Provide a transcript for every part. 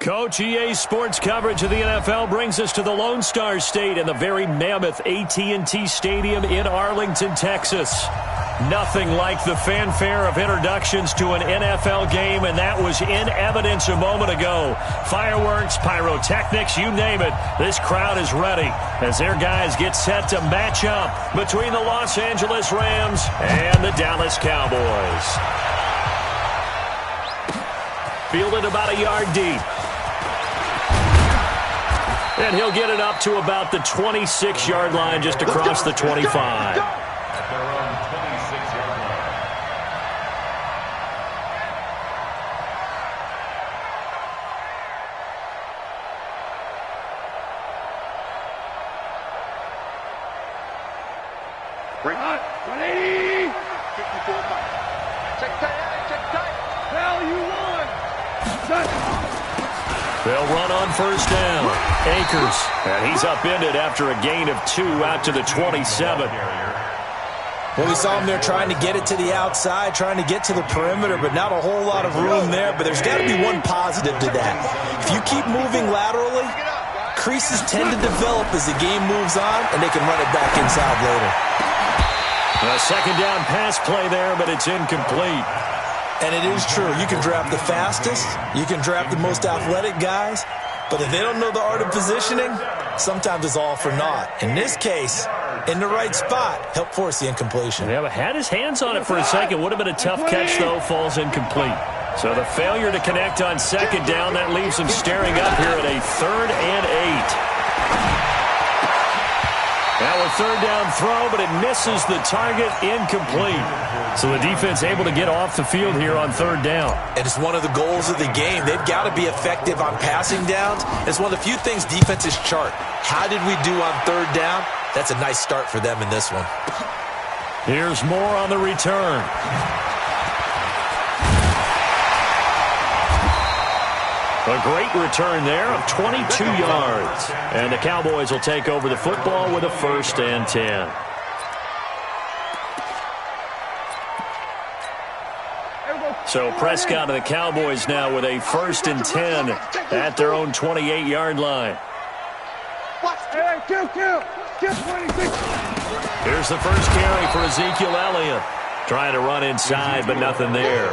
Coach, EA Sports coverage of the NFL brings us to the Lone Star State and the very mammoth AT&T Stadium in Arlington, Texas. Nothing like the fanfare of introductions to an NFL game, and that was in evidence a moment ago. Fireworks, pyrotechnics, you name it. This crowd is ready as their guys get set to match up between the Los Angeles Rams and the Dallas Cowboys. Fielded about a yard deep. And he'll get it up to about the 26-yard line, just across the 25. Bring on. 180. 54. Check tight. Check tight. Hell, you won. They'll run on first down. Akers. And he's upended after a gain of 2 out to the 27. Well, we saw him there trying to get it to the outside, trying to get to the perimeter, but not a whole lot of room there. But there's got to be one positive to that. If you keep moving laterally, creases tend to develop as the game moves on, and they can run it back inside later. A second down pass play there, but it's incomplete. And it is true. You can draft the fastest. You can draft the most athletic guys. But if they don't know the art of positioning, sometimes it's all for naught. In this case, in the right spot, help force the incompletion. Yeah, but had his hands on it for a second. Would have been a tough catch, though. Falls incomplete. So the failure to connect on second down, that leaves him staring up here at a 3rd and 8. Now a third down throw, but it misses the target, incomplete. So the defense able to get off the field here on third down. And it's one of the goals of the game. They've got to be effective on passing downs. It's one of the few things defenses chart. How did we do on third down? That's a nice start for them in this one. Here's more on the return. A great return there of 22 yards. And the Cowboys will take over the football with a 1st and 10. So Prescott and the Cowboys now with a 1st and 10 at their own 28-yard line. Here's the first carry for Ezekiel Elliott. Trying to run inside, but nothing there.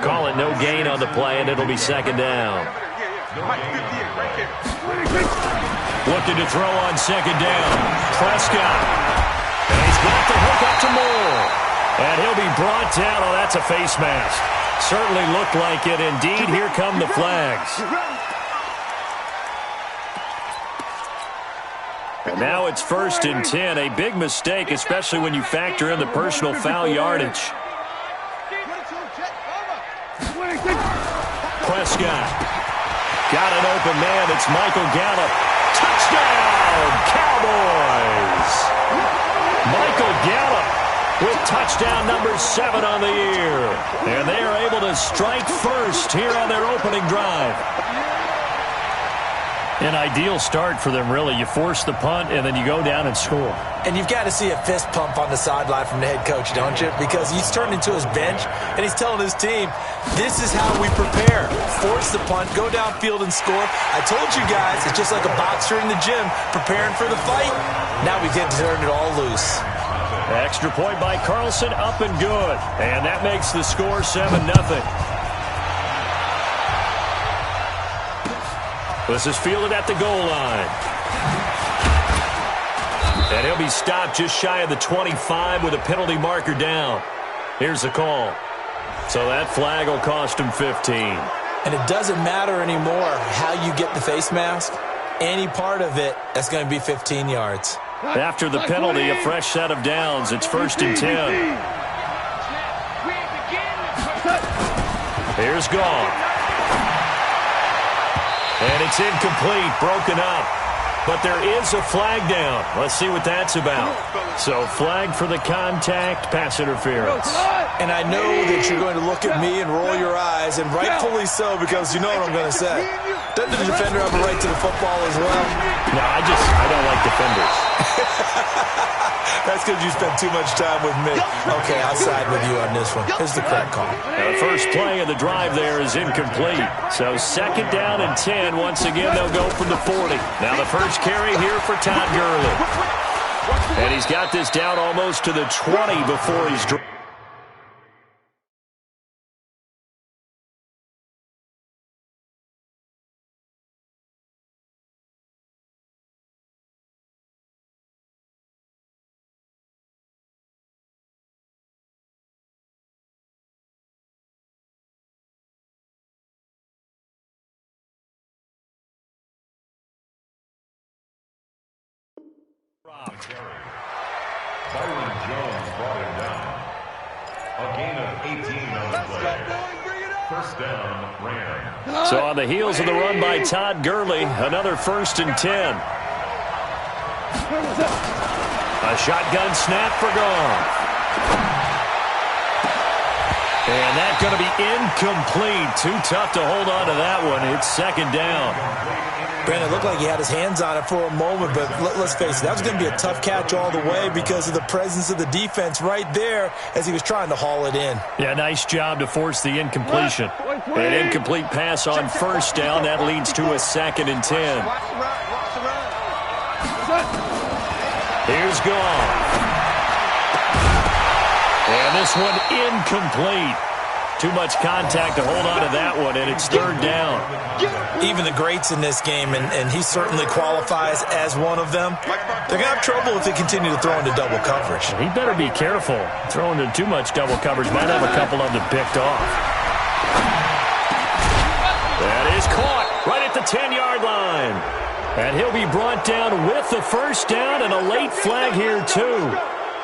Call it no gain on the play, and it'll be second down. Looking to throw on second down. Prescott. And he's got the hook up to Moore. And he'll be brought down. Oh, that's a face mask. Certainly looked like it. Indeed, here come the flags. And now it's 1st and 10. A big mistake, especially when you factor in the personal foul yardage. Prescott. Got an open man. It's Michael Gallup. Touchdown, Cowboys! Michael Gallup with touchdown number 7 on the year. And they are able to strike first here on their opening drive. An ideal start for them, really. You force the punt, and then you go down and score. And you've got to see a fist pump on the sideline from the head coach, don't you? Because he's turned into his bench, and he's telling his team, this is how we prepare. Force the punt, go downfield and score. I told you guys, it's just like a boxer in the gym preparing for the fight. Now we get to turn it all loose. Extra point by Carlson, up and good. And that makes the score 7-0. This is fielded at the goal line. And he'll be stopped just shy of the 25 with a penalty marker down. Here's the call. So that flag will cost him 15. And it doesn't matter anymore how you get the face mask. Any part of it, that's going to be 15 yards. After the penalty, a fresh set of downs. It's 1st and 10. Here's Goff. And it's incomplete, broken up. But there is a flag down. Let's see what that's about. So flag for the contact, pass interference. And I know that you're going to look at me and roll your eyes, and rightfully so, because you know what I'm going to say. Doesn't the defender have a right to the football as well? No, I don't like defenders. That's because you spent too much time with me. Okay, I'll side with you on this one. Here's the correct call. The first play of the drive there is incomplete. So second down and 10. Once again, they'll go from the 40. Now the first carry here for Todd Gurley. And he's got this down almost to the 20 before he's dropped. Byron Jones brought him down. A gain of 18 on the play. First down, Rams. So on the heels of the run by Todd Gurley, another 1st and 10. A shotgun snap for Goff. And that's going to be incomplete. Too tough to hold on to that one. It's second down. Brandon, it looked like he had his hands on it for a moment, but let's face it, that was going to be a tough catch all the way because of the presence of the defense right there as he was trying to haul it in. Yeah, nice job to force the incompletion. An incomplete pass on first down. That leads to a 2nd and 10. Here's Goff. And this one incomplete. Too much contact to hold on to that one, and it's 3rd down. Even the greats in this game, and he certainly qualifies as one of them, they're going to have trouble if they continue to throw into double coverage. He better be careful. Throwing into too much double coverage might have a couple of them picked off. That is caught right at the 10-yard line. And he'll be brought down with the first down and a late flag here, too.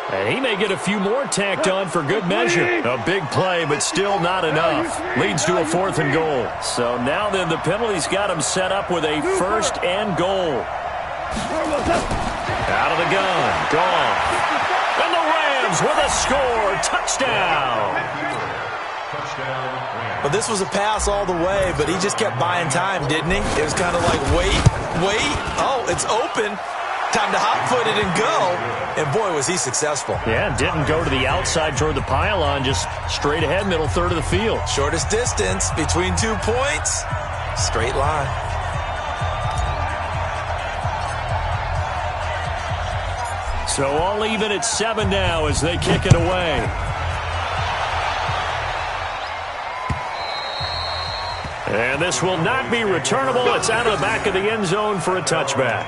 And he may get a few more tacked on for good measure. A big play, but still not enough. Leads to a 4th and goal. So now then the penalty's got him set up with a 1st and goal. Out of the gun. Goff. And the Rams with a score. Touchdown. Well, this was a pass all the way, but he just kept buying time, didn't he? It was kind of like, wait. Oh, it's open. Time to hot-foot it and go. And, boy, was he successful. Yeah, didn't go to the outside toward the pylon, just straight ahead, middle third of the field. Shortest distance between 2 points. Straight line. So all even at 7 now as they kick it away. And this will not be returnable. It's out of the back of the end zone for a touchback.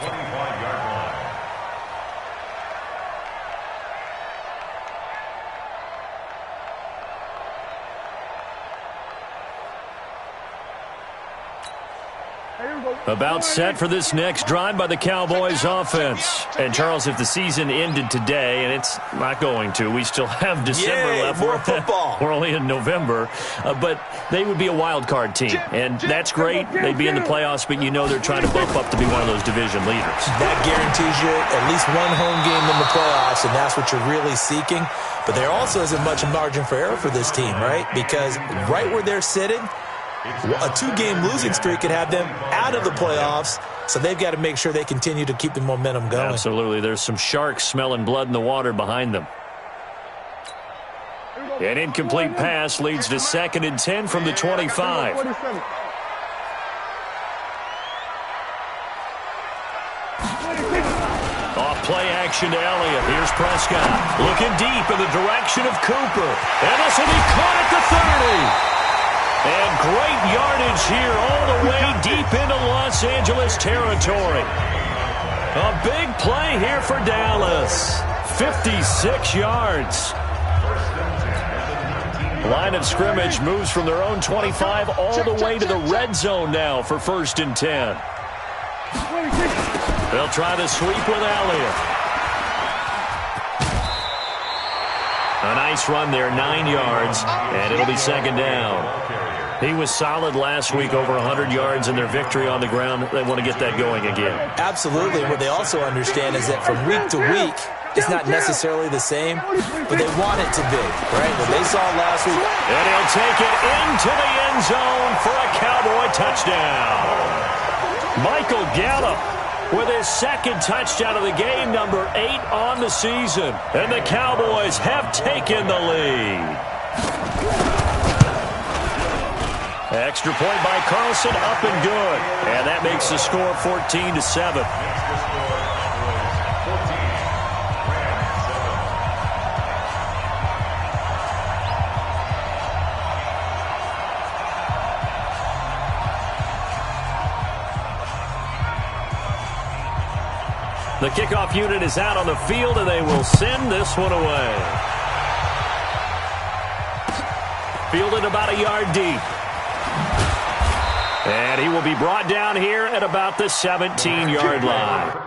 About set for this next drive by the Cowboys offense. And, Charles, if the season ended today, and it's not going to, we still have December left. More football. We're only in November. But they would be a wild card team. And that's great. They'd be in the playoffs, but you know they're trying to bump up to be one of those division leaders. That guarantees you at least one home game in the playoffs, and that's what you're really seeking. But there also isn't much margin for error for this team, right? Because right where they're sitting, a 2-game losing streak could have them out of the playoffs, so they've got to make sure they continue to keep the momentum going. Absolutely. There's some sharks smelling blood in the water behind them. An incomplete pass leads to 2nd and 10 from the 25. Off play action to Elliott. Here's Prescott looking deep in the direction of Cooper. And this will be caught at the 30. And great yardage here all the way deep into Los Angeles territory. A big play here for Dallas. 56 yards. Line of scrimmage moves from their own 25 all the way to the red zone now for 1st and 10. They'll try to sweep with Elliott. A nice run there, 9 yards, and it'll be 2nd down. He was solid last week, over 100 yards in their victory on the ground. They want to get that going again. Absolutely. What they also understand is that from week to week, it's not necessarily the same, but they want it to be, right? What they saw last week. And he'll take it into the end zone for a Cowboy touchdown. Michael Gallup with his second touchdown of the game, number 8 on the season. And the Cowboys have taken the lead. Extra point by Carlson, up and good. And that makes the score 14-7. The kickoff unit is out on the field, and they will send this one away. Fielded about a yard deep. And he will be brought down here at about the 17-yard line.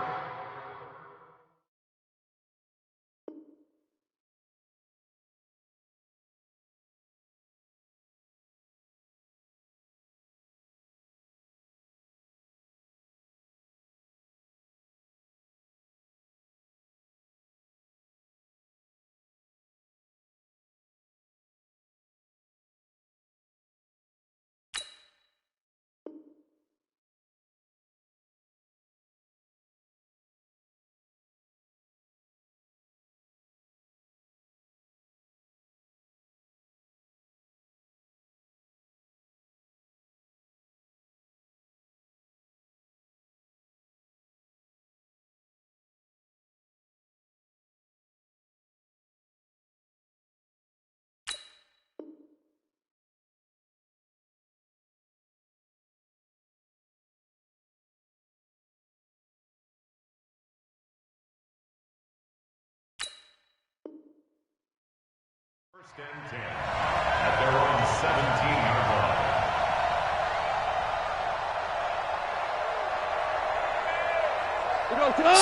First and 10 at their own 17-yard line.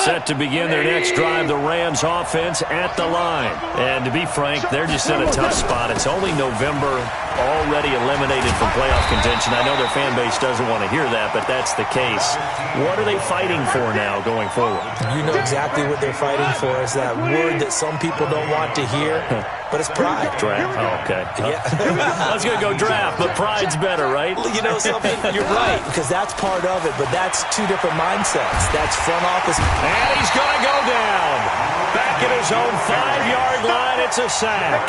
Set to begin their next drive, the Rams offense at the line. And to be frank, they're just in a tough spot. It's only November, already eliminated from playoff contention. I know their fan base doesn't want to hear that, but that's the case. What are they fighting for now going forward? You know exactly what they're fighting for. Is that word that some people don't want to hear, but it's pride. Draft? Oh, okay. Yeah. I was going to go draft, but pride's better, right? Well, you know something? You're right, because that's part of it, but that's two different mindsets. That's front office. And he's going to go down. Back at his own 5-yard line, it's a sack.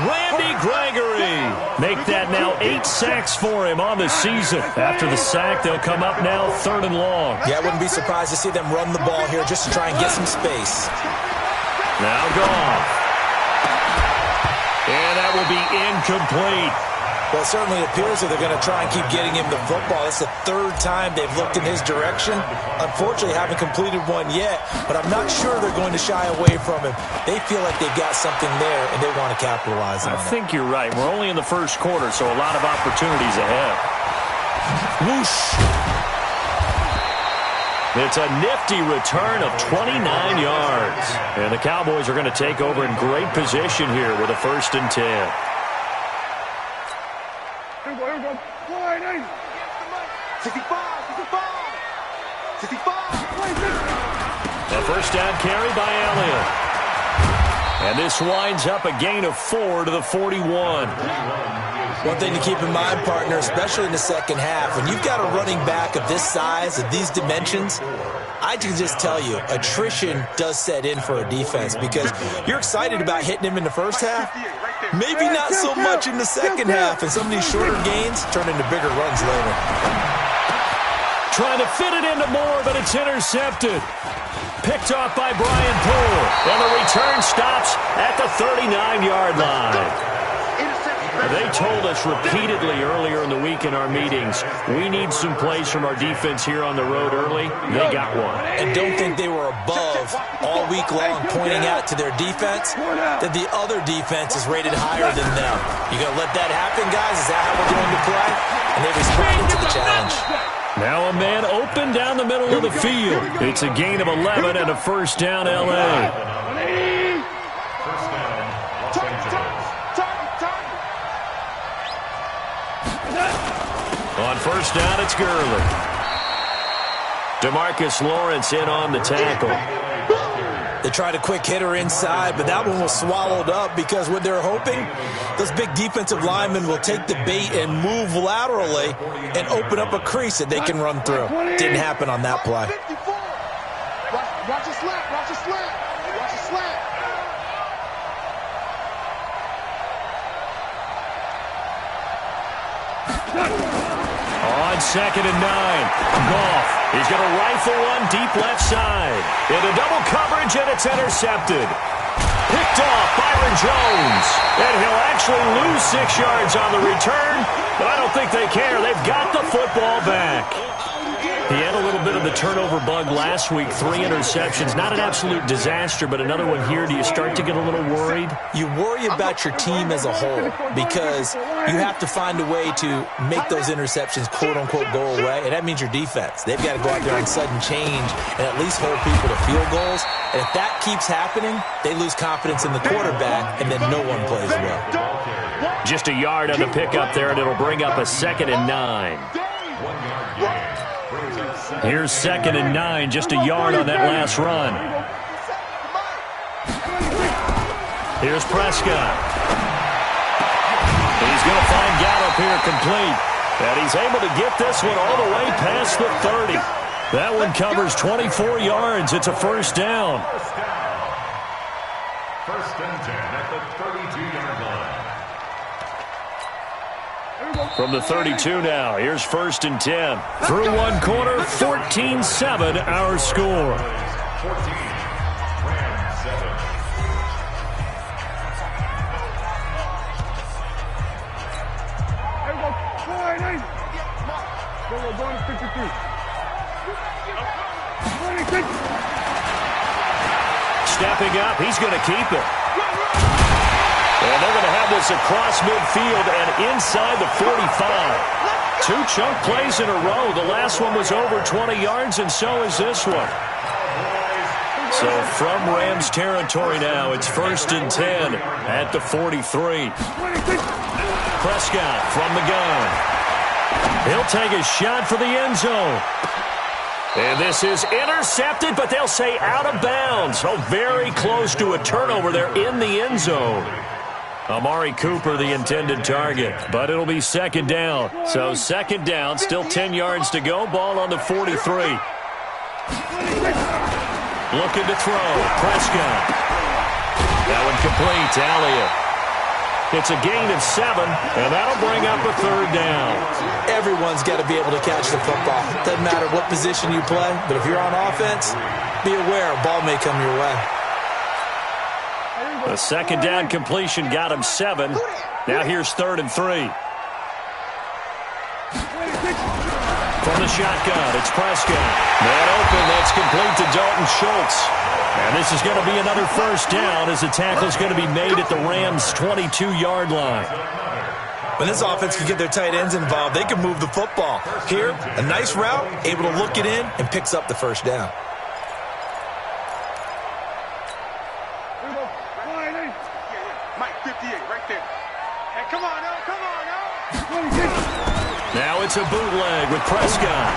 Randy Gregory. Make that now 8 sacks for him on the season. After the sack, they'll come up now 3rd and long. Yeah, I wouldn't be surprised to see them run the ball here just to try and get some space. Now gone. And that will be incomplete. Well, it certainly appears that they're going to try and keep getting him the football. It's the 3rd time they've looked in his direction. Unfortunately, haven't completed one yet, but I'm not sure they're going to shy away from him. They feel like they've got something there, and they want to capitalize on it. I think you're right. We're only in the first quarter, so a lot of opportunities ahead. Whoosh. It's a nifty return of 29 yards. And the Cowboys are going to take over in great position here with a 1st and 10. A first down carry by Elliott. And this winds up a gain of 4 to the 41. One thing to keep in mind, partner, especially in the second half, when you've got a running back of this size, of these dimensions, I can just tell you, attrition does set in for a defense because you're excited about hitting him in the first half. Maybe not so much in the second half, and some of these shorter gains turn into bigger runs later. Trying to fit it into Moore, but it's intercepted. Picked off by Brian Poole. And the return stops at the 39-yard line. They told us repeatedly earlier in the week in our meetings, we need some plays from our defense here on the road early. They got one. And don't think they were above all week long pointing out to their defense that the other defense is rated higher than them. You going to let that happen, guys? Is that how we're going to play? And they responded to the challenge. Now a man open down the middle of the field. It's a gain of 11 and a first down, L.A. On first down, it's Gurley. DeMarcus Lawrence in on the tackle. They tried a quick hitter inside, but that one was swallowed up because what they're hoping, those big defensive linemen will take the bait and move laterally and open up a crease that they can run through. Didn't happen on that play. On 2nd and 9, Goff. He's going to rifle one deep left side. Into double coverage, and it's intercepted. Picked off Byron Jones. And he'll actually lose 6 yards on the return, but I don't think they care. They've got the football back. He had a little bit of the turnover bug last week, 3 interceptions. Not an absolute disaster, but another one here. Do you start to get a little worried? You worry about your team as a whole because you have to find a way to make those interceptions, quote-unquote, go away, and that means your defense. They've got to go out there on sudden change and at least hold people to field goals. And if that keeps happening, they lose confidence in the quarterback, and then no one plays well. Just a yard on the pickup there, and it'll bring up a 2nd and 9. Here's 2nd and 9, just a yard on that last run. Here's Prescott. He's going to find Gallup here complete. And he's able to get this one all the way past the 30. That one covers 24 yards. It's a first down. First and 10 at the 32-yard line. From the 32 now, here's 1st and 10. Through one quarter, 14-7 our score. 14, Rams 7. Stepping up, he's going to keep it. And they're going to have this across midfield and inside the 45. 2 chunk plays in a row. The last one was over 20 yards, and so is this one. So from Rams territory now, it's 1st and 10 at the 43. Prescott from the gun. He'll take a shot for the end zone. And this is intercepted, but they'll say out of bounds. Oh, very close to a turnover there in the end zone. Amari Cooper, the intended target, but it'll be 2nd down. So 2nd down, still 10 yards to go. Ball on the 43. Looking to throw. Prescott. That one complete to Elliott. It's a gain of 7, and that'll bring up a 3rd down. Everyone's got to be able to catch the football. Doesn't matter what position you play, but if you're on offense, be aware a ball may come your way. The 2nd down completion got him 7. Now here's 3rd and 3. From the shotgun, it's Prescott. Man open, that's complete to Dalton Schultz. And this is going to be another first down as the tackle's going to be made at the Rams' 22-yard line. When this offense can get their tight ends involved, they can move the football. Here, a nice route, able to look it in, and picks up the first down. Mike, 58, right there. Hey, come on now, come on now. Now it's a bootleg with Prescott.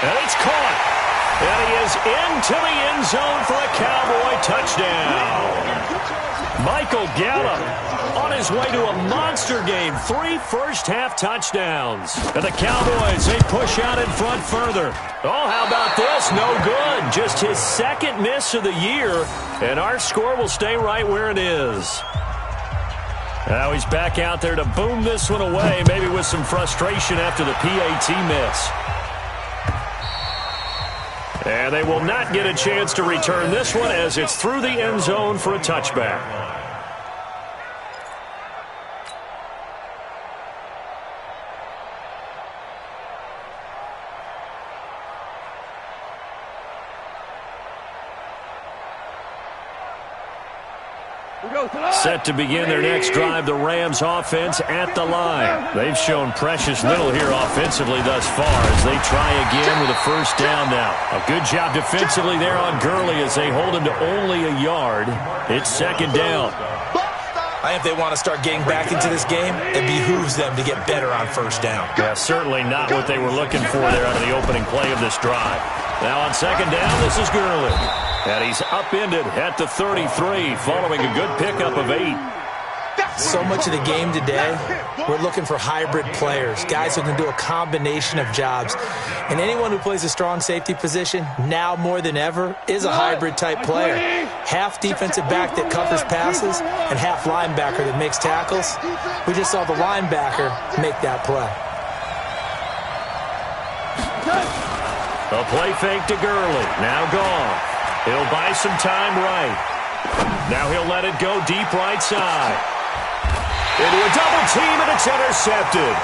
And it's caught. And he is into the end zone for a Cowboy touchdown. Michael Gallup on his way to a monster game. 3 first-half touchdowns. And the Cowboys, they push out in front further. Oh, how about this? No good. Just his 2nd miss of the year. And our score will stay right where it is. Now he's back out there to boom this one away, maybe with some frustration after the PAT miss. And they will not get a chance to return this one as it's through the end zone for a touchback. Set to begin their next drive, the Rams offense at the line. They've shown precious little here offensively thus far as they try again with a first down now. A good job defensively there on Gurley as they hold him to only a yard. It's 2nd down. I think if they want to start getting back into this game, it behooves them to get better on first down. Yeah, certainly not what they were looking for there out of the opening play of this drive. Now on 2nd down, this is Gurley. And he's upended at the 33 following a good pickup of 8. So much of the game today, we're looking for hybrid players, guys who can do a combination of jobs. And anyone who plays a strong safety position, now more than ever, is a hybrid-type player. Half defensive back that covers passes and half linebacker that makes tackles. We just saw the linebacker make that play. A play fake to Gurley. Now gone. He'll buy some time right. Now he'll let it go deep right side. Into a double team, and it's intercepted.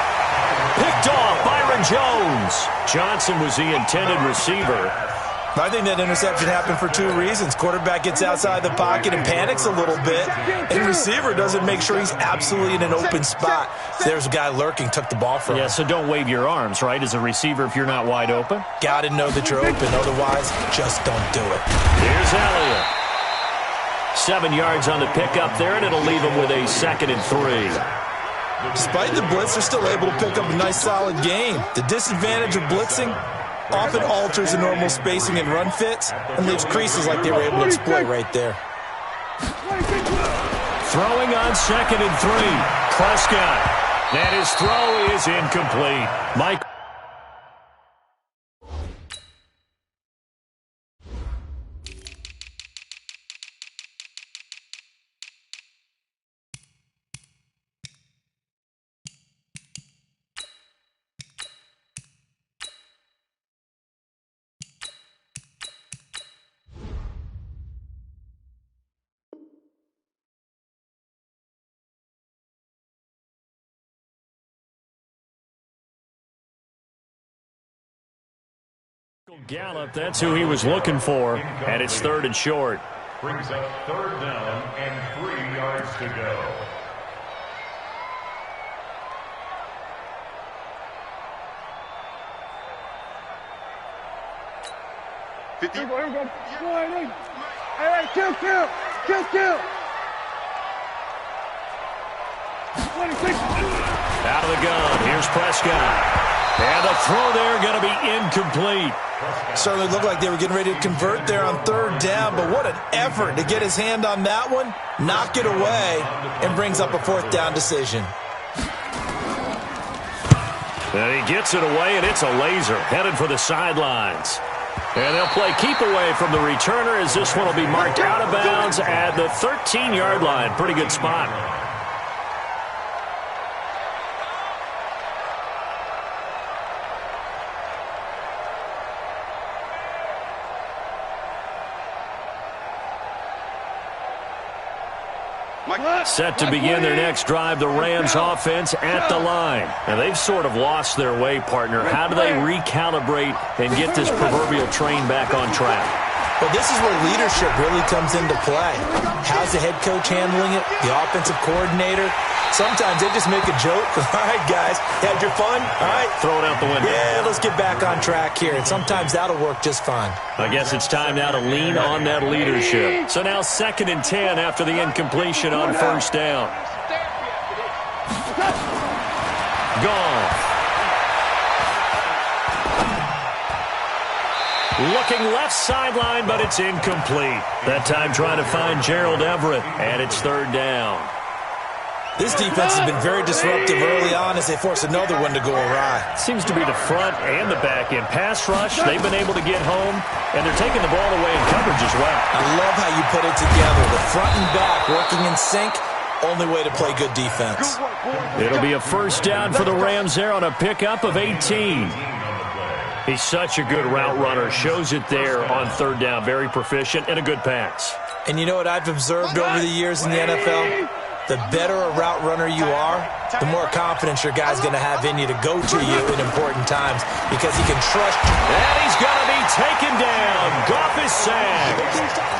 Picked off Byron Jones. Johnson was the intended receiver. I think that interception happened for two reasons. Quarterback gets outside the pocket and panics a little bit, and receiver doesn't make sure he's absolutely in an open spot. There's a guy lurking, took the ball from him. Yeah, so don't wave your arms, right, as a receiver if you're not wide open? Got to know that you're open. Otherwise, just don't do it. Here's Elliott. 7 yards on the pickup there, and it'll leave him with a 2nd and 3. Despite the blitz, they're still able to pick up a nice, solid gain. The disadvantage of blitzing often alters the normal spacing and run fits and leaves creases like they were able to exploit right there. Throwing on 2nd and 3. Prescott. And his throw is incomplete. Mike. Gallup, that's who he was looking for, and it's 3rd and short. Brings up 3rd down and 3 yards to go. Hey, kill. 26. Out of the gun, here's Prescott. And the throw there going to be incomplete. Certainly looked like they were getting ready to convert there on 3rd down, but what an effort to get his hand on that one, knock it away, and brings up a 4th down decision. And he gets it away, and it's a laser headed for the sidelines. And they'll play keep away from the returner as this one will be marked out of bounds at the 13-yard line. Pretty good spot. Set to begin their next drive, the Rams offense at the line. And they've sort of lost their way, partner. How do they recalibrate and get this proverbial train back on track? Well, this is where leadership really comes into play. How's the head coach handling it? The offensive coordinator? Sometimes they just make a joke. All right, guys, had your fun? All right. Throw it out the window. Yeah, let's get back on track here. And sometimes that'll work just fine. I guess it's time now to lean on that leadership. So now 2nd and 10 after the incompletion on 1st down. Gone. Looking left sideline, but it's incomplete. That time trying to find Gerald Everett, and it's 3rd down. This defense has been very disruptive early on as they force another one to go awry. Seems to be the front and the back end. Pass rush, they've been able to get home, and they're taking the ball away in coverage as well. I love how you put it together. The front and back working in sync, only way to play good defense. It'll be a 1st down for the Rams there on a pickup of 18. He's such a good route runner. Shows it there on 3rd down. Very proficient and a good pass. And you know what I've observed over the years in the NFL? The better a route runner you are, the more confidence your guy's going to have in you to go to you in important times because he can trust you. And he's going to be taken down. Goff is sacked.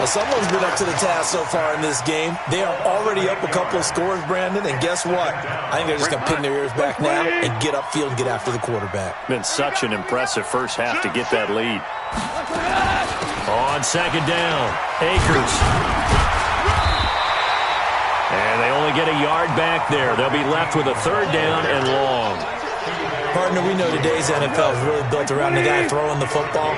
Well, someone's been up to the task so far in this game. They are already up a couple of scores, Brandon, and guess what? I think they're just going to pin their ears back now and get upfield and get after the quarterback. Been such an impressive first half to get that lead. On 2nd down, Akers. And they only get a yard back there. They'll be left with a 3rd down and long. Partner, we know today's NFL is really built around the guy throwing the football.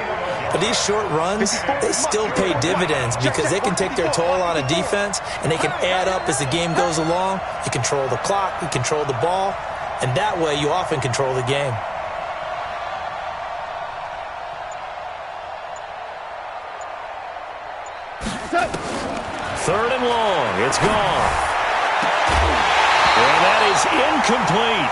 But these short runs, they still pay dividends because they can take their toll on a defense, and they can add up as the game goes along. You control the clock, you control the ball, and that way you often control the game. Third and long. It's gone. And that is incomplete.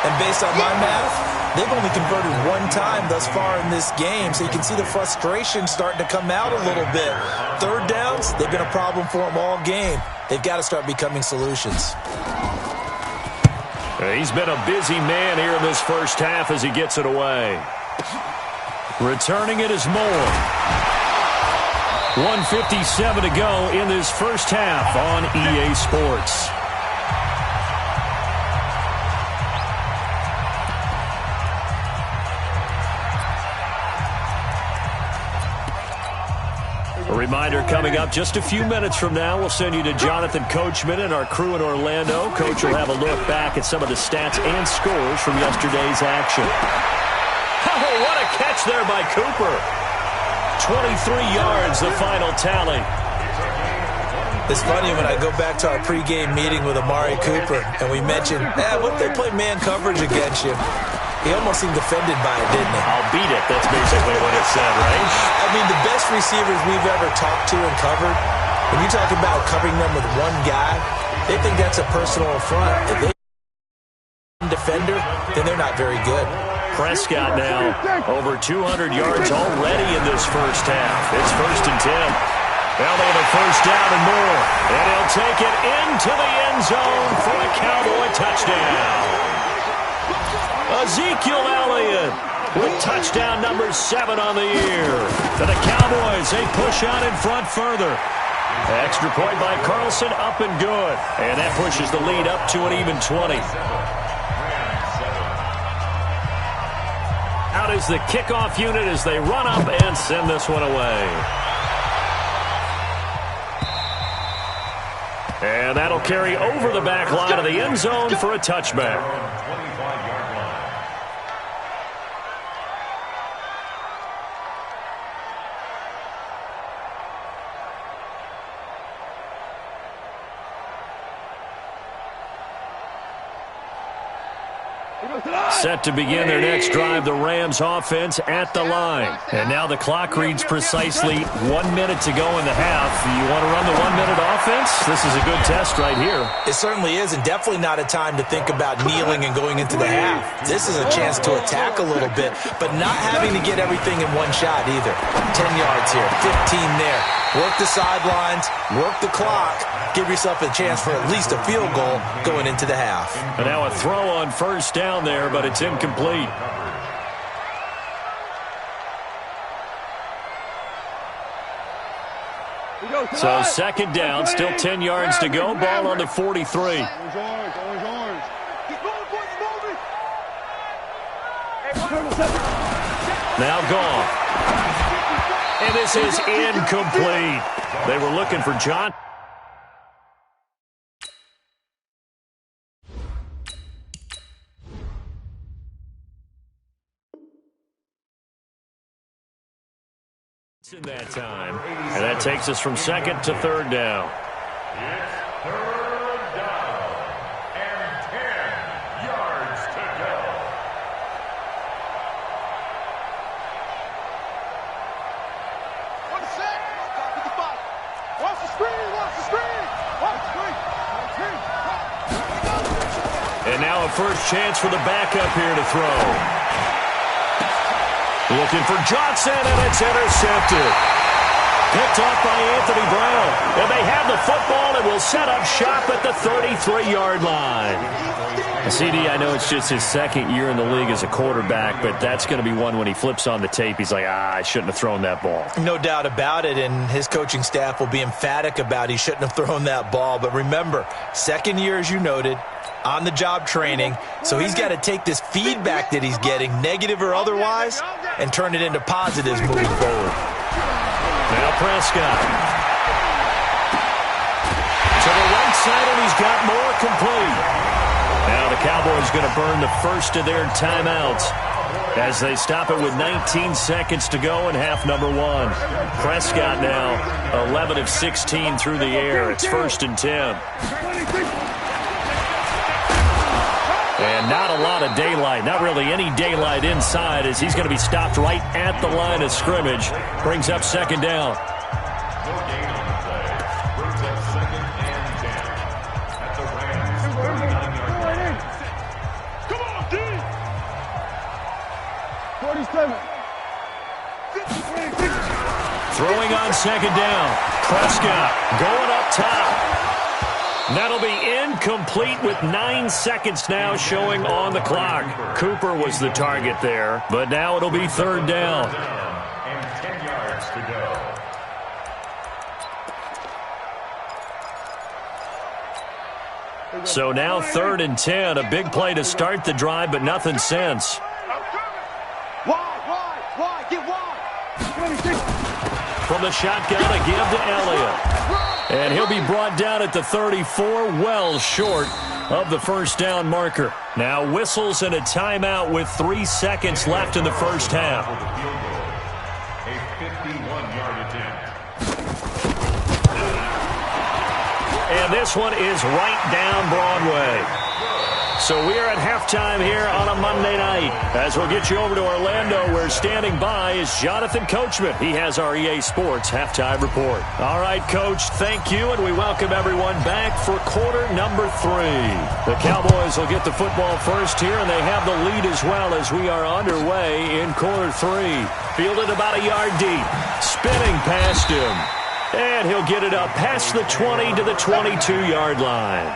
And based on my math, they've only converted one time thus far in this game, so you can see the frustration starting to come out a little bit. Third downs, they've been a problem for them all game. They've got to start becoming solutions. He's been a busy man here in this first half as he gets it away. Returning it is Moore. 1:57 to go in this first half on EA Sports. A reminder coming up just a few minutes from now, we'll send you to Jonathan Coachman and our crew in Orlando. Coach will have a look back at some of the stats and scores from yesterday's action. Oh, what a catch there by Cooper. 23 yards, the final tally. It's funny when I go back to our pregame meeting with Amari Cooper, and we mentioned, what if they play man coverage against you? He almost seemed offended by it, didn't he? I'll beat it. That's basically what it said, right? I mean, the best receivers we've ever talked to and covered, when you talk about covering them with one guy, they think that's a personal affront. If they defender, then they're not very good. Prescott now over 200 yards already in this first half. It's 1st and 10. They'll need a first down and more. And he'll take it into the end zone for a Cowboy touchdown. Ezekiel Elliott with touchdown number 7 on the year. To the Cowboys, they push out in front further. Extra point by Carlson, up and good. And that pushes the lead up to an even 20. Out is the kickoff unit as they run up and send this one away. And that'll carry over the back line of the end zone for a touchback. Set to begin their next drive, the Rams offense at the line. And now the clock reads precisely 1 minute to go in the half. You want to run the 1 minute offense? This is a good test right here. It certainly is, and definitely not a time to think about kneeling and going into the half. This is a chance to attack a little bit, but not having to get everything in one shot either. 10 yards here, 15 there. Work the sidelines, work the clock. Give yourself a chance for at least a field goal going into the half. And now a throw on first down there, but it's incomplete. So second down, still 10 yards to go. Ball on the 43. Now gone. And this is incomplete. They were looking for John. In that time. And that takes us from second to third down. It's third down and 10 yards to go. Watch the spot. Watch the screen. Watch the screen. Watch the screen. And now a first chance for the backup here to throw. Looking for Johnson, and it's intercepted. Picked off by Anthony Brown. And they have the football and will set up shop at the 33-yard line. CD, I know it's just his second year in the league as a quarterback, but that's going to be one when he flips on the tape. He's like, I shouldn't have thrown that ball. No doubt about it, and his coaching staff will be emphatic about he shouldn't have thrown that ball. But remember, second year, as you noted, on-the-job training, so he's got to take this feedback that he's getting, negative or otherwise, and turn it into positives moving forward. Now Prescott. To the right side, and he's got more complete. Now the Cowboys going to burn the first of their timeouts. as they stop it with 19 seconds to go in half number 1. Prescott now 11 of 16 through the air. It's 1st and 10. And not a lot of daylight, not really any daylight inside, as he's going to be stopped right at the line of scrimmage. Brings up 2nd down. No gain on the play. Brings up 2nd and 10. At the Rams' 39-yard line. Come on, D! 47. Throwing on 2nd down. Prescott going up top. That'll be incomplete with 9 seconds now showing on the clock. Cooper was the target there, but now it'll be 3rd down. And 10 yards to go. So now 3rd and 10. A big play to start the drive, but nothing since. Wide, get wide. From the shotgun, a give to Elliott. And he'll be brought down at the 34, well short of the 1st down marker. Now whistles and a timeout with 3 seconds left in the 1st half. A 51-yard attempt. And this one is right down Broadway. So we are at halftime here on a Monday night. As we'll get you over to Orlando, where standing by is Jonathan Coachman. He has our EA Sports halftime report. All right, Coach, thank you, and we welcome everyone back for quarter number 3. The Cowboys will get the football first here, and they have the lead as well as we are underway in quarter 3. Fielded about a yard deep. Spinning past him. And he'll get it up past the 20 to the 22-yard line.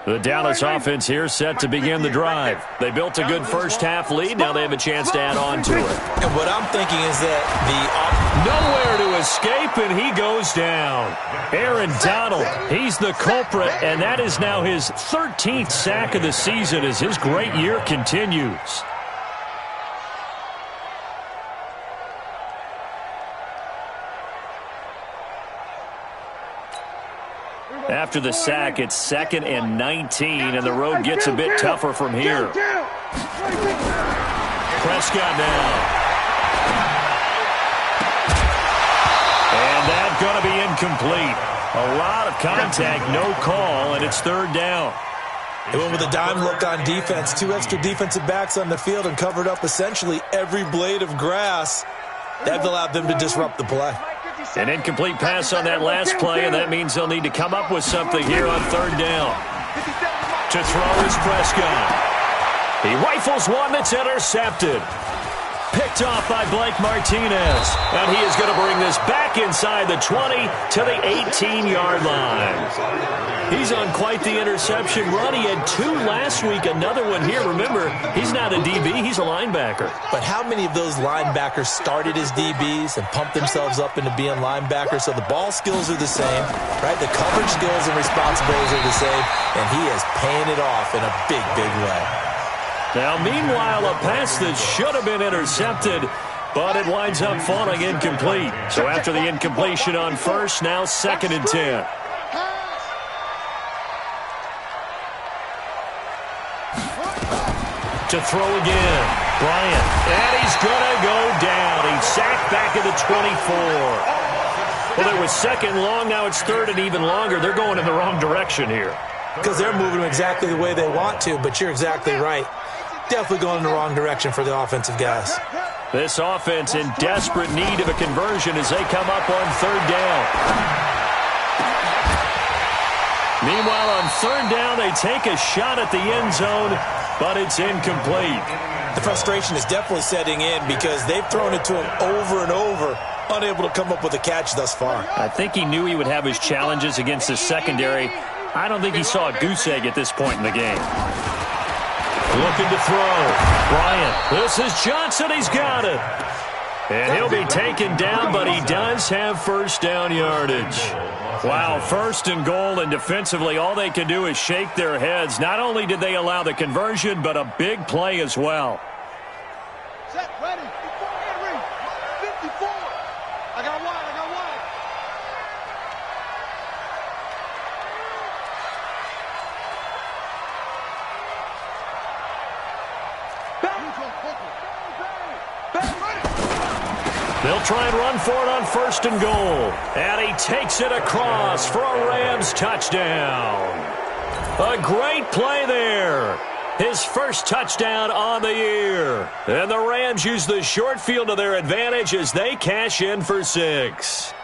The Dallas offense here set to begin the drive. They built a good first half lead. Now they have a chance to add on to it. And what I'm thinking is that nowhere to escape, and he goes down. Aaron Donald, he's the culprit, and that is now his 13th sack of the season as his great year continues. After the sack, it's 2nd and 19, and the road gets a bit tougher from here. Prescott now. And that's going to be incomplete. A lot of contact, no call, and it's 3rd down. They went with a dime look on defense. 2 extra defensive backs on the field and covered up essentially every blade of grass. That allowed them to disrupt the play. An incomplete pass on that last play, and that means they'll need to come up with something here on 3rd down. To throw is Prescott. He rifles one that's intercepted. Picked off by Blake Martinez. And he is going to bring this back inside the 20 to the 18-yard line. He's on quite the interception run. He had 2 last week, another one here. Remember, he's not a DB, he's a linebacker. But how many of those linebackers started as DBs and pumped themselves up into being linebackers? So the ball skills are the same, right? The coverage skills and responsibilities are the same, and he is paying it off in a big, big way. Now, meanwhile, a pass that should have been intercepted, but it winds up falling incomplete. So after the incompletion on first, now 2nd and 10. To throw again, Bryant, and he's going to go down. He's sacked back at the 24. Well, it was 2nd long, now it's 3rd and even longer. They're going in the wrong direction here. Because they're moving them exactly the way they want to, but you're exactly right. Definitely going in the wrong direction for the offensive guys. This offense in desperate need of a conversion as they come up on 3rd down. Meanwhile, on 3rd down, they take a shot at the end zone, but it's incomplete. The frustration is definitely setting in because they've thrown it to him over and over, unable to come up with a catch thus far. I think he knew he would have his challenges against the secondary. I don't think he saw a goose egg at this point in the game. Looking to throw. Bryant. This is Johnson. He's got it. And he'll be taken down, but he does have 1st down yardage. Wow, first and goal, and defensively all they can do is shake their heads. Not only did they allow the conversion, but a big play as well. Set, ready, 54. I got wide. They'll try and run for it on first and goal. And he takes it across for a Rams touchdown. A great play there. His first touchdown on the year. And the Rams use the short field to their advantage as they cash in for 6.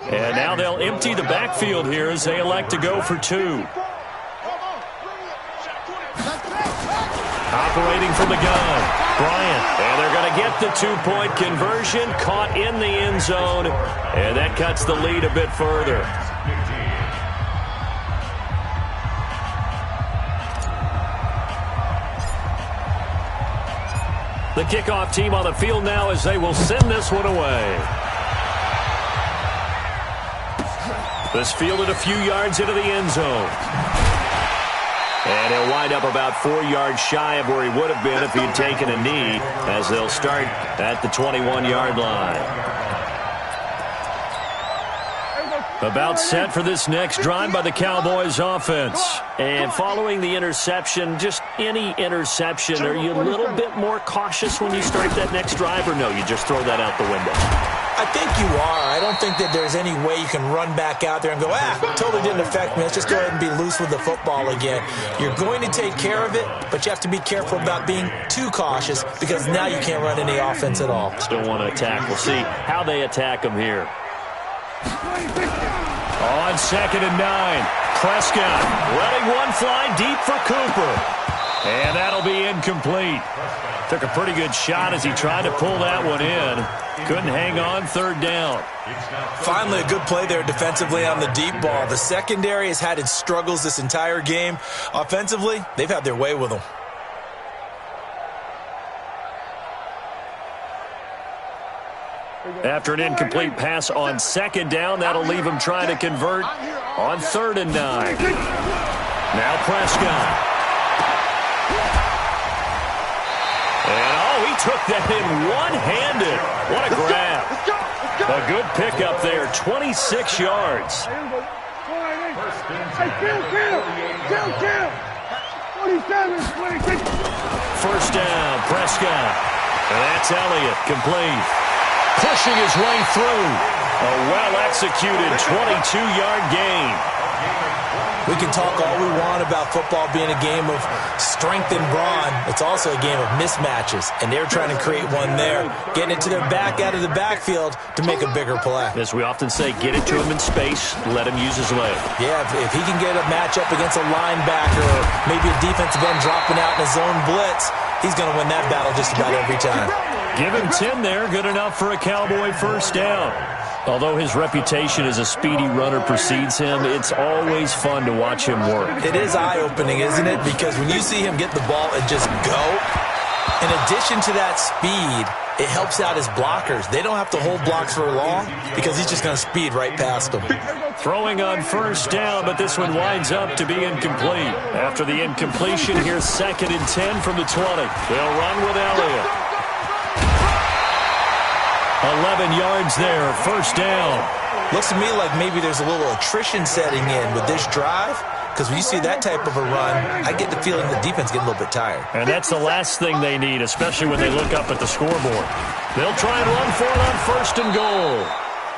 And now they'll empty the backfield here as they elect to go for 2. Operating from the gun, Bryant. And they're going to get the 2-point conversion, caught in the end zone, and that cuts the lead a bit further. The kickoff team on the field now as they will send this one away. This fielded a few yards into the end zone. And he'll wind up about 4 yards shy of where he would have been if he had taken a knee, as they'll start at the 21-yard line. About set for this next drive by the Cowboys offense. And following the interception, just any interception, are you a little bit more cautious when you start that next drive, or no, you just throw that out the window? I think you are. I don't think that there's any way you can run back out there and go, totally didn't affect me. Let's just go ahead and be loose with the football again. You're going to take care of it, but you have to be careful about being too cautious because now you can't run any offense at all. Still want to attack. We'll see how they attack them here. On 2nd and 9, Prescott letting one fly deep for Cooper. And that'll be incomplete. Took a pretty good shot as he tried to pull that one in. Couldn't hang on 3rd down. Finally, a good play there defensively on the deep ball. The secondary has had its struggles this entire game. Offensively, they've had their way with them. After an incomplete pass on 2nd down, that'll leave him trying to convert on 3rd and 9. Now Prescott. And, he took that in one-handed. What a grab. A good pickup there, 26 yards. First down, Prescott. And that's Elliott, complete. Pushing his way through. A well-executed 22-yard gain. We can talk all we want about football being a game of strength and brawn. It's also a game of mismatches, and they're trying to create one there, getting it to their back out of the backfield to make a bigger play. As we often say, get it to him in space, let him use his leg. Yeah, if he can get a matchup against a linebacker or maybe a defensive end dropping out in a zone blitz, he's going to win that battle just about every time. Give him 10 there, good enough for a Cowboy first down. Although his reputation as a speedy runner precedes him, it's always fun to watch him work. It is eye-opening, isn't it? Because when you see him get the ball and just go, in addition to that speed, it helps out his blockers. They don't have to hold blocks for long because he's just going to speed right past them. Throwing on first down, but this one winds up to be incomplete. After the incompletion, here's 2nd and 10 from the 20. They'll run with Elliott. 11 yards there, first down. Looks to me like maybe there's a little attrition setting in with this drive, because when you see that type of a run, I get the feeling the defense getting a little bit tired. And that's the last thing they need, especially when they look up at the scoreboard. They'll try and run for it on 1st and goal.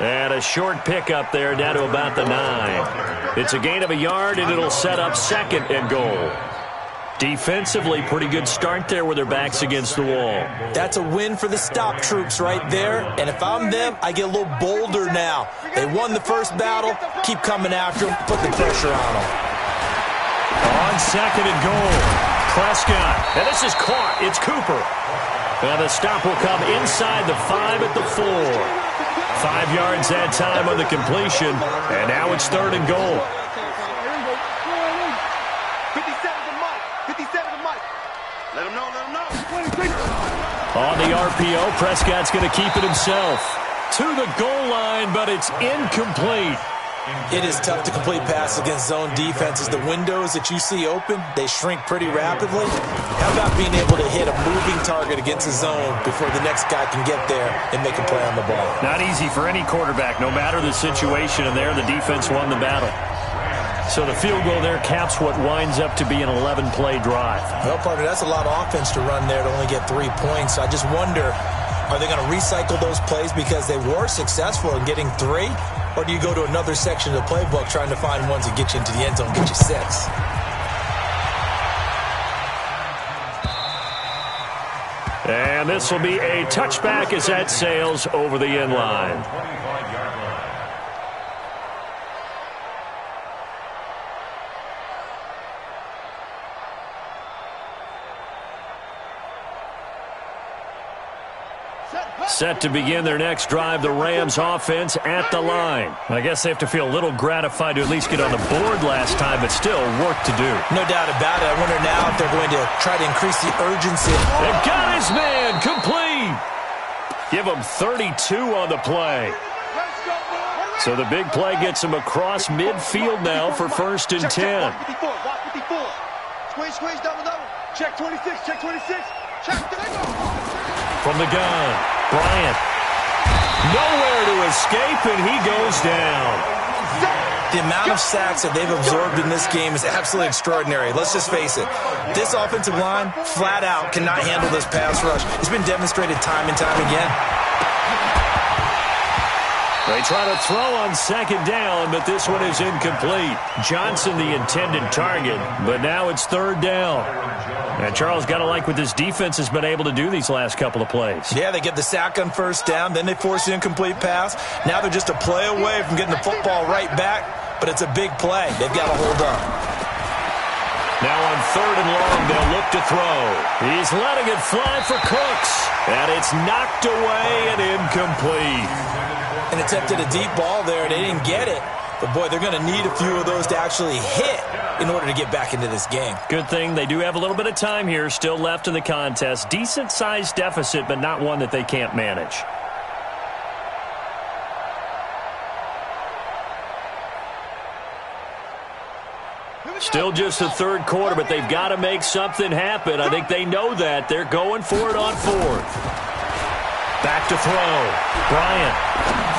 And a short pickup there down to about the 9. It's a gain of a yard, and it'll set up 2nd and goal. Defensively, pretty good start there with their backs against the wall. That's a win for the stop troops right there. And if I'm them, I get a little bolder now. They won the first battle. Keep coming after them. Put the pressure on them. On 2nd and goal, Prescott. And this is caught. It's Cooper. And the stop will come inside the 5 at the 4. 5 yards that time on the completion. And now it's 3rd and goal. Let him know. On the the RPO, Prescott's going to keep it himself. To the goal line, but it's incomplete. It is tough to complete passes against zone defenses. The windows that you see open, they shrink pretty rapidly. How about being able to hit a moving target against a zone before the next guy can get there and make a play on the ball? Not easy for any quarterback, no matter the situation, and there the defense won the battle. So the field goal there caps what winds up to be an 11-play drive. Well, partner, that's a lot of offense to run there to only get 3 points. So I just wonder, are they going to recycle those plays because they were successful in getting 3? Or do you go to another section of the playbook trying to find ones that get you into the end zone, get you 6? And this will be a touchback as that sails over the end line. Set to begin their next drive, the Rams offense at the line. I guess they have to feel a little gratified to at least get on the board last time, but still work to do. No doubt about it. I wonder now if they're going to try to increase the urgency. They've got his man complete. Give him 32 on the play. So the big play gets him across midfield now for 1st and 10. Squeeze, double. Check 26, check 26. From the gun, Bryant. Nowhere to escape, and he goes down. The amount of sacks that they've absorbed in this game is absolutely extraordinary. Let's just face it. This offensive line, flat out, cannot handle this pass rush. It's been demonstrated time and time again. They try to throw on 2nd down, but this one is incomplete. Johnson the intended target, but now it's 3rd down. And Charles, got to like what this defense has been able to do these last couple of plays. Yeah, they get the sack on 1st down, then they force the incomplete pass. Now they're just a play away from getting the football right back, but it's a big play. They've got to hold up. Now on 3rd and long, they'll look to throw. He's letting it fly for Cooks, and it's knocked away and incomplete. And attempted a deep ball there, they didn't get it. But, boy, they're going to need a few of those to actually hit in order to get back into this game. Good thing they do have a little bit of time here still left in the contest. Decent-sized deficit, but not one that they can't manage. Still just the 3rd quarter, but they've got to make something happen. I think they know that. They're going for it on 4th. Back to throw. Bryant.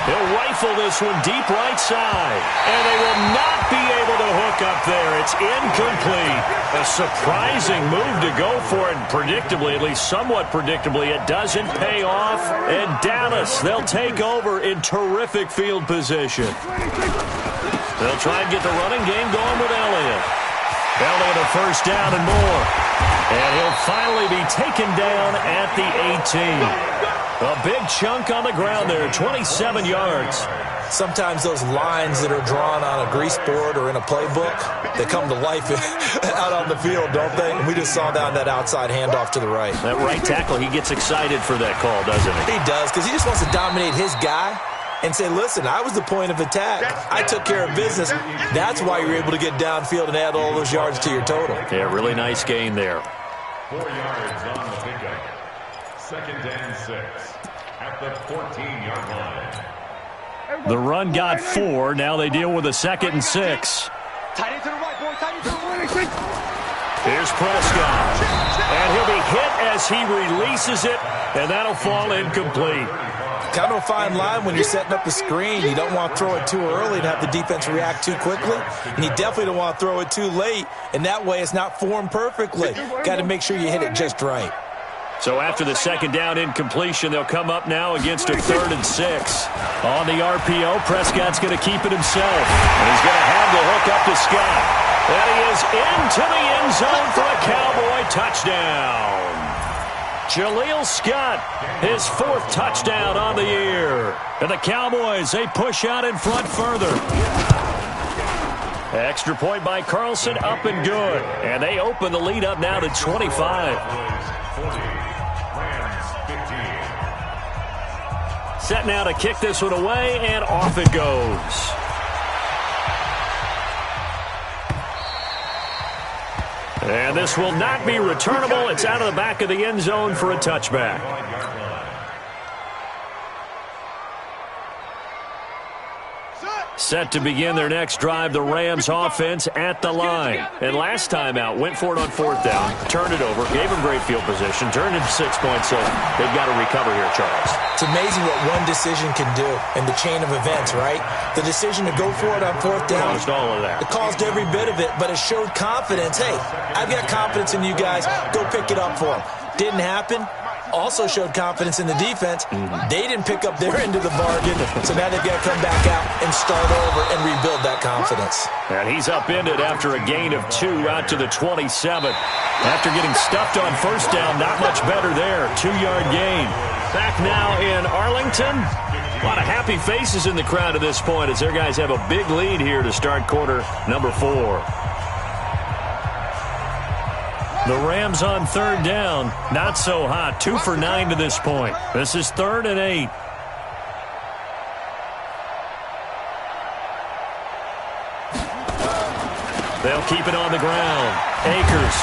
He'll rifle this one deep right side. And they will not be able to hook up there. It's incomplete. A surprising move to go for it. And predictably, at least somewhat predictably, it doesn't pay off. And Dallas, they'll take over in terrific field position. They'll try and get the running game going with Elliott. Elliott a 1st down and more. And he'll finally be taken down at the 18. A big chunk on the ground there, 27 yards. Sometimes those lines that are drawn on a grease board or in a playbook, they come to life out on the field, don't they? And we just saw down that outside handoff to the right. That right tackle, he gets excited for that call, doesn't he? He does, because he just wants to dominate his guy and say, listen, I was the point of attack. I took care of business. That's why you're able to get downfield and add all those yards to your total. Yeah, really nice gain there. 4 yards on the pickup. 2nd and 6 at the 14-yard line. The run got 4. Now they deal with a 2nd and 6. Here's Prescott. And he'll be hit as he releases it, and that'll fall incomplete. Kind of a fine line when you're setting up the screen. You don't want to throw it too early and have the defense react too quickly. And you definitely don't want to throw it too late, and that way it's not formed perfectly. Got to make sure you hit it just right. So after the 2nd down incompletion, they'll come up now against a 3rd and 6. On the RPO, Prescott's going to keep it himself. And he's going to have the hook up to Scott. And he is into the end zone for a Cowboy touchdown. Jaleel Scott, his 4th touchdown on the year. And the Cowboys, they push out in front further. Extra point by Carlson, up and good. And they open the lead up now to 25. 40. Set now to kick this one away, and off it goes. And this will not be returnable. It's out of the back of the end zone for a touchback. Set to begin their next drive, the Rams offense at the line. And last time out, went for it on fourth down, turned it over, gave them great field position, turned it to 6 points, so they've got to recover here, Charles. It's amazing what one decision can do in the chain of events, right? The decision to go for it on fourth down. Caused all of that. It caused every bit of it, but it showed confidence. Hey, I've got confidence in you guys. Go pick it up for them. Didn't happen. Also showed confidence in the defense. They didn't pick up their end of the bargain, so now they've got to come back out and start over and rebuild that confidence. And he's upended after a gain of 2 out to the 27. After getting stuffed on first down, not much better there. 2-yard gain. Back now in Arlington. A lot of happy faces in the crowd at this point as their guys have a big lead here to start quarter number 4. The Rams on third down, not so hot. 2 for 9 to this point. This is 3rd and 8. They'll keep it on the ground. Akers.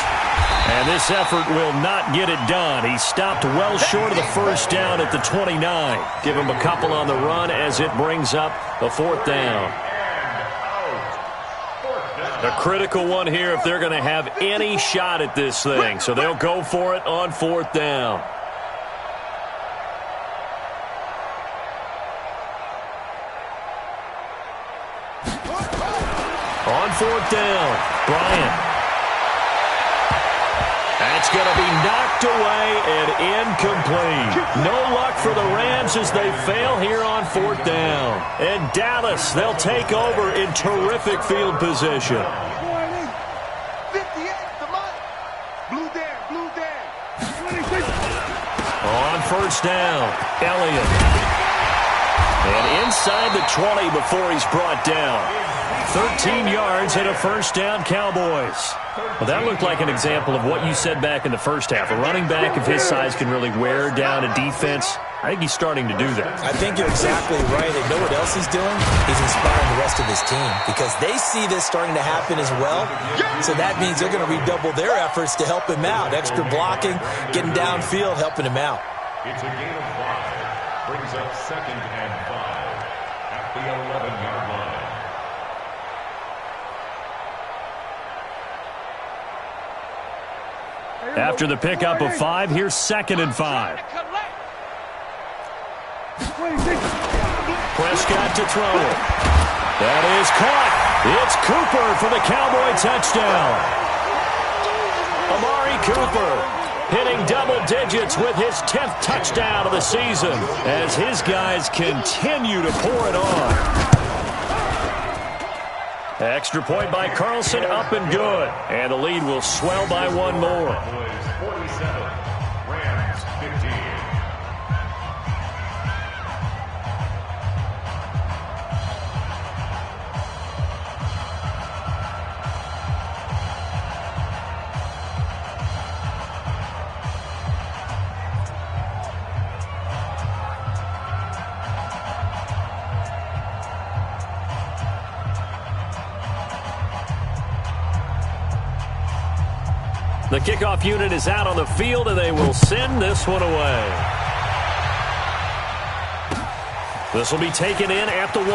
And this effort will not get it done. He stopped well short of the first down at the 29. Give him a couple on the run as it brings up the 4th down. A critical one here if they're going to have any shot at this thing. So they'll go for it on 4th down. On 4th down, Bryant. That's going to be knocked away and incomplete. No luck for the Rams as they fail here on 4th down. And Dallas, they'll take over in terrific field position. 58, blue down. On first down, Elliott. And inside the 20 before he's brought down. 13 yards and a first down, Cowboys. Well, that looked like an example of what you said back in the first half. A running back of his size can really wear down a defense. I think he's starting to do that. I think you're exactly right. And know what else he's doing? He's inspiring the rest of his team because they see this starting to happen as well. So that means they're going to redouble their efforts to help him out. Extra blocking, getting downfield, helping him out. It's a gain of 5. Brings up 2nd and 5 at the 11-yard line. After the pickup of 5, here's 2nd and 5. Prescott to throw it. That is caught. It's Cooper for the Cowboy touchdown. Amari Cooper hitting double digits with his 10th touchdown of the season as his guys continue to pour it on. Extra point by Carlson, up and good. And the lead will swell by 1 more. 47, Rams 15. The kickoff unit is out on the field, and they will send this one away. This will be taken in at the 1.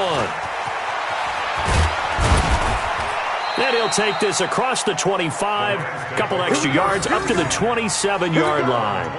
And he'll take this across the 25, couple extra yards up to the 27-yard line.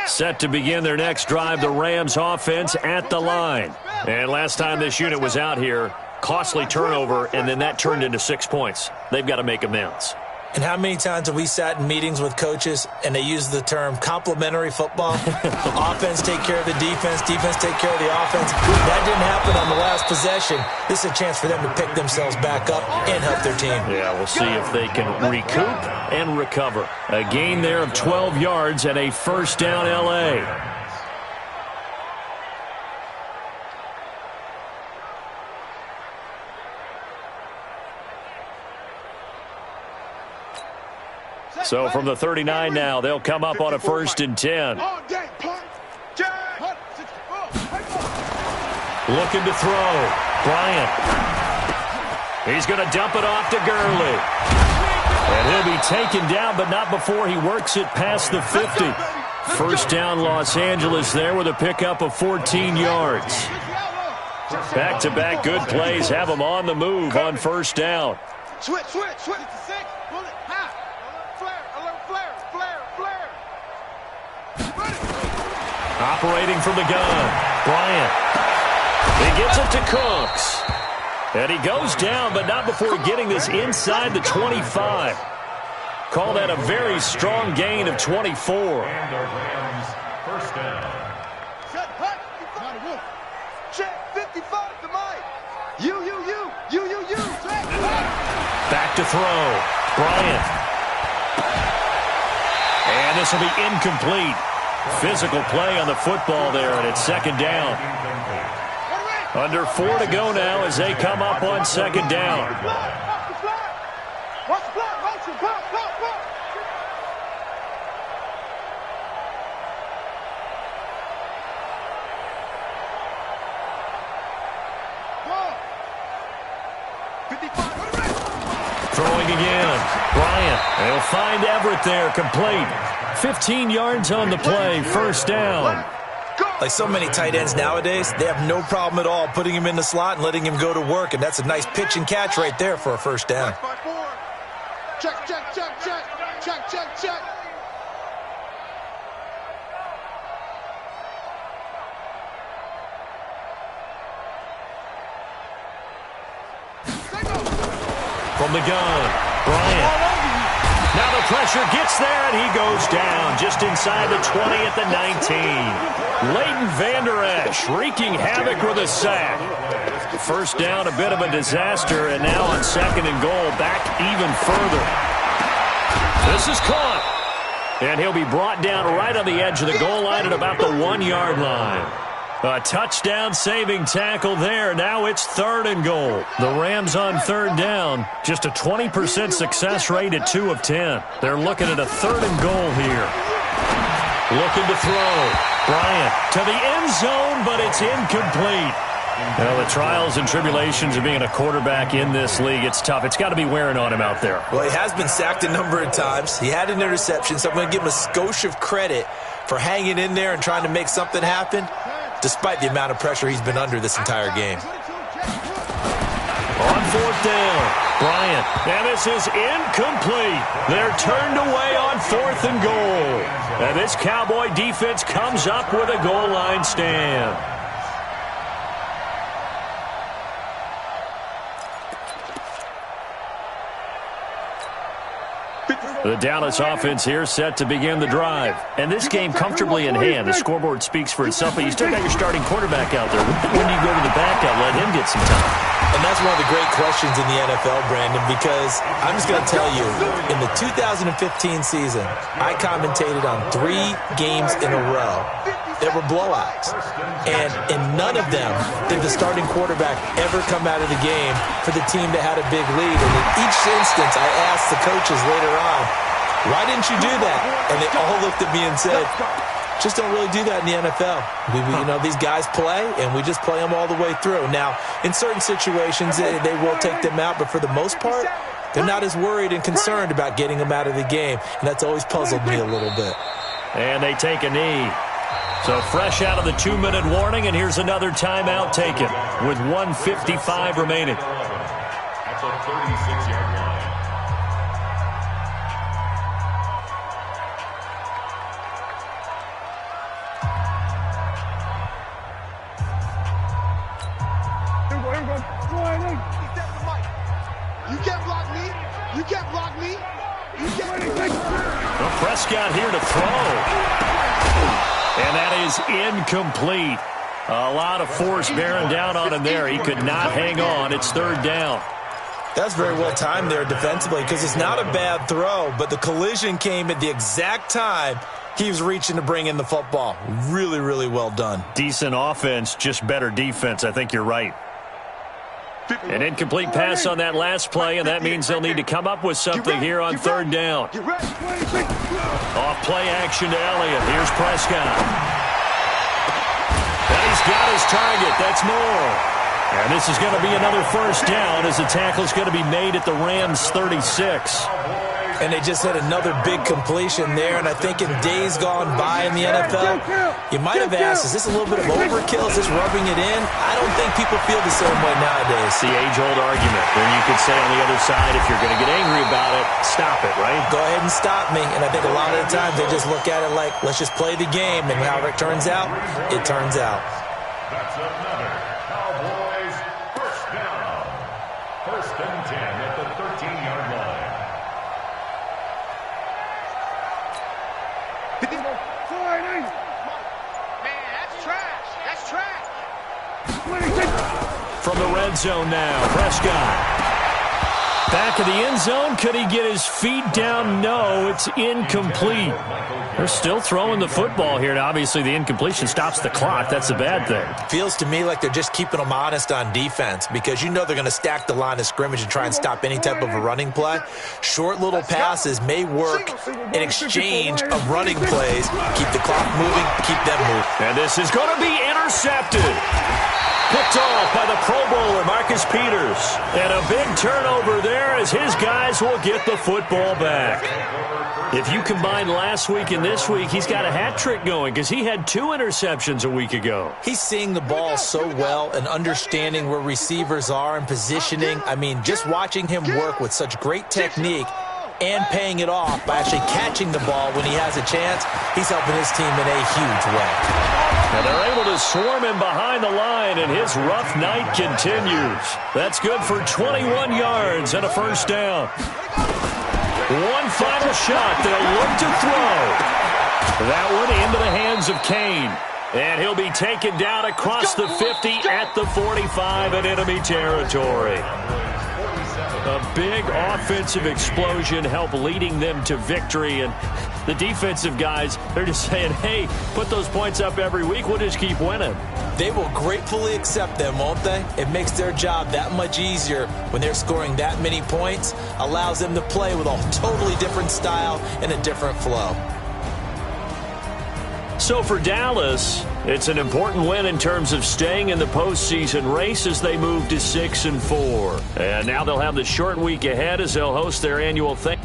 Set to begin their next drive, the Rams offense at the line. And last time this unit was out here, costly turnover, and then that turned into 6 points. They've got to make amends. And how many times have we sat in meetings with coaches and they use the term complementary football? Offense take care of the defense, defense take care of the offense. That didn't happen on the last possession. This is a chance for them to pick themselves back up and help their team. Yeah, we'll see if they can recoup and recover. A gain there of 12 yards and a first down L.A. So from the 39 now, they'll come up on a 1st and 10. Looking to throw. Bryant. He's going to dump it off to Gurley. And he'll be taken down, but not before he works it past the 50. First down, Los Angeles there with a pickup of 14 yards. Back-to-back good plays have him on the move on first down. Switch. Bullet, high. Alert, flare. Operating from the gun, Bryant. He gets it to Cooks. And he goes down, but not before getting this inside the 25. Call that a very strong gain of 24. And the Rams first down. Check 55 to Mike. You. Back to throw. Bryant. And this will be incomplete. Physical play on the football there, and it's second down. Under 4 to go now as they come up on second down. Watch the block. Motion. Block. Throwing again. Bryant. They'll find Everett there, complete. 15 yards on the play, first down. Like so many tight ends nowadays, they have no problem at all putting him in the slot and letting him go to work, and that's a nice pitch and catch right there for a first down. Check. From the gun, Bryant. Now the pressure gets there, and he goes down just inside the 20 at the 19. Leighton Vander Esch wreaking havoc with a sack. First down, a bit of a disaster, and now on second and goal, back even further. This is caught, and he'll be brought down right on the edge of the goal line at about the 1-yard line. A touchdown-saving tackle there. Now it's third and goal. The Rams on third down. Just a 20% success rate at 2 of 10. They're looking at a third and goal here. Looking to throw. Bryant to the end zone, but it's incomplete. Well, the trials and tribulations of being a quarterback in this league, it's tough. It's got to be wearing on him out there. Well, he has been sacked a number of times. He had an interception, so I'm going to give him a skosh of credit for hanging in there and trying to make something happen, despite the amount of pressure he's been under this entire game. On fourth down, Bryant. And this is incomplete. They're turned away on fourth and goal. And this Cowboy defense comes up with a goal line stand. The Dallas offense here set to begin the drive. And this game comfortably in hand. The scoreboard speaks for itself, but you still got your starting quarterback out there. When do you go to the backup, let him get some time? And that's one of the great questions in the NFL, Brandon, because I'm just going to tell you, in the 2015 season, I commentated on 3 games in a row. There were blowouts. And in none of them did the starting quarterback ever come out of the game for the team that had a big lead. And in each instance, I asked the coaches later on, why didn't you do that? And they all looked at me and said, just don't really do that in the NFL. You know, these guys play, and we just play them all the way through. Now, in certain situations, they will take them out, but for the most part, they're not as worried and concerned about getting them out of the game, and that's always puzzled me a little bit. And they take a knee. So fresh out of the 2-minute warning, and here's another timeout taken with 1:55 remaining. At the 36-yard line. You can't block me. You can't block me. You can't. Well, Prescott here to throw. And that is incomplete. A lot of force bearing down on him there. He could not hang on. It's third down. That's very well timed there defensively, because it's not a bad throw, but the collision came at the exact time he was reaching to bring in the football. Really, really well done. Decent offense, just better defense. I think you're right. An incomplete pass on that last play, and that means they'll need to come up with something here on third down. Off play action to Elliott. Here's Prescott. And he's got his target. That's Moore. And this is going to be another first down as the tackle is going to be made at the Rams' 36. And they just had another big completion there. And I think in days gone by in the NFL, you might have asked, is this a little bit of overkill? Is this rubbing it in? I don't think people feel the same way nowadays. The age-old argument. Then you could say on the other side, if you're going to get angry about it, stop it, right? Go ahead and stop me. And I think a lot of the times they just look at it like, let's just play the game. And however it turns out, it turns out. That's another Cowboys first down. First and 10 at the 13-yard line. Man, that's trash. That's trash. From the red zone now, Prescott. Back of the end zone. Could he get his feet down? No, it's incomplete. They're still throwing the football here. Now, obviously, the incompletion stops the clock. That's a bad thing. Feels to me like they're just keeping them honest on defense because you know they're going to stack the line of scrimmage and try and stop any type of a running play. Short little passes may work in exchange of running plays. Keep the clock moving, keep them moving. And this is going to be intercepted. Picked off by the Pro Bowler, Marcus Peters. And a big turnover there as his guys will get the football back. If you combine last week and this week, he's got a hat trick going because he had 2 interceptions a week ago. He's seeing the ball so well and understanding where receivers are and positioning. I mean, just watching him work with such great technique and paying it off by actually catching the ball when he has a chance, he's helping his team in a huge way. And they're able to swarm him behind the line, and his rough night continues. That's good for 21 yards and a first down. One final shot. They'll look to throw. That one into the hands of Kane. And he'll be taken down across the 50 at the 45 in enemy territory. A big offensive explosion helped leading them to victory. And the defensive guys, they're just saying, hey, put those points up every week. We'll just keep winning. They will gratefully accept them, won't they? It makes their job that much easier when they're scoring that many points. Allows them to play with a totally different style and a different flow. So for Dallas, it's an important win in terms of staying in the postseason race as they move to 6-4. And now they'll have the short week ahead as they'll host their annual thing.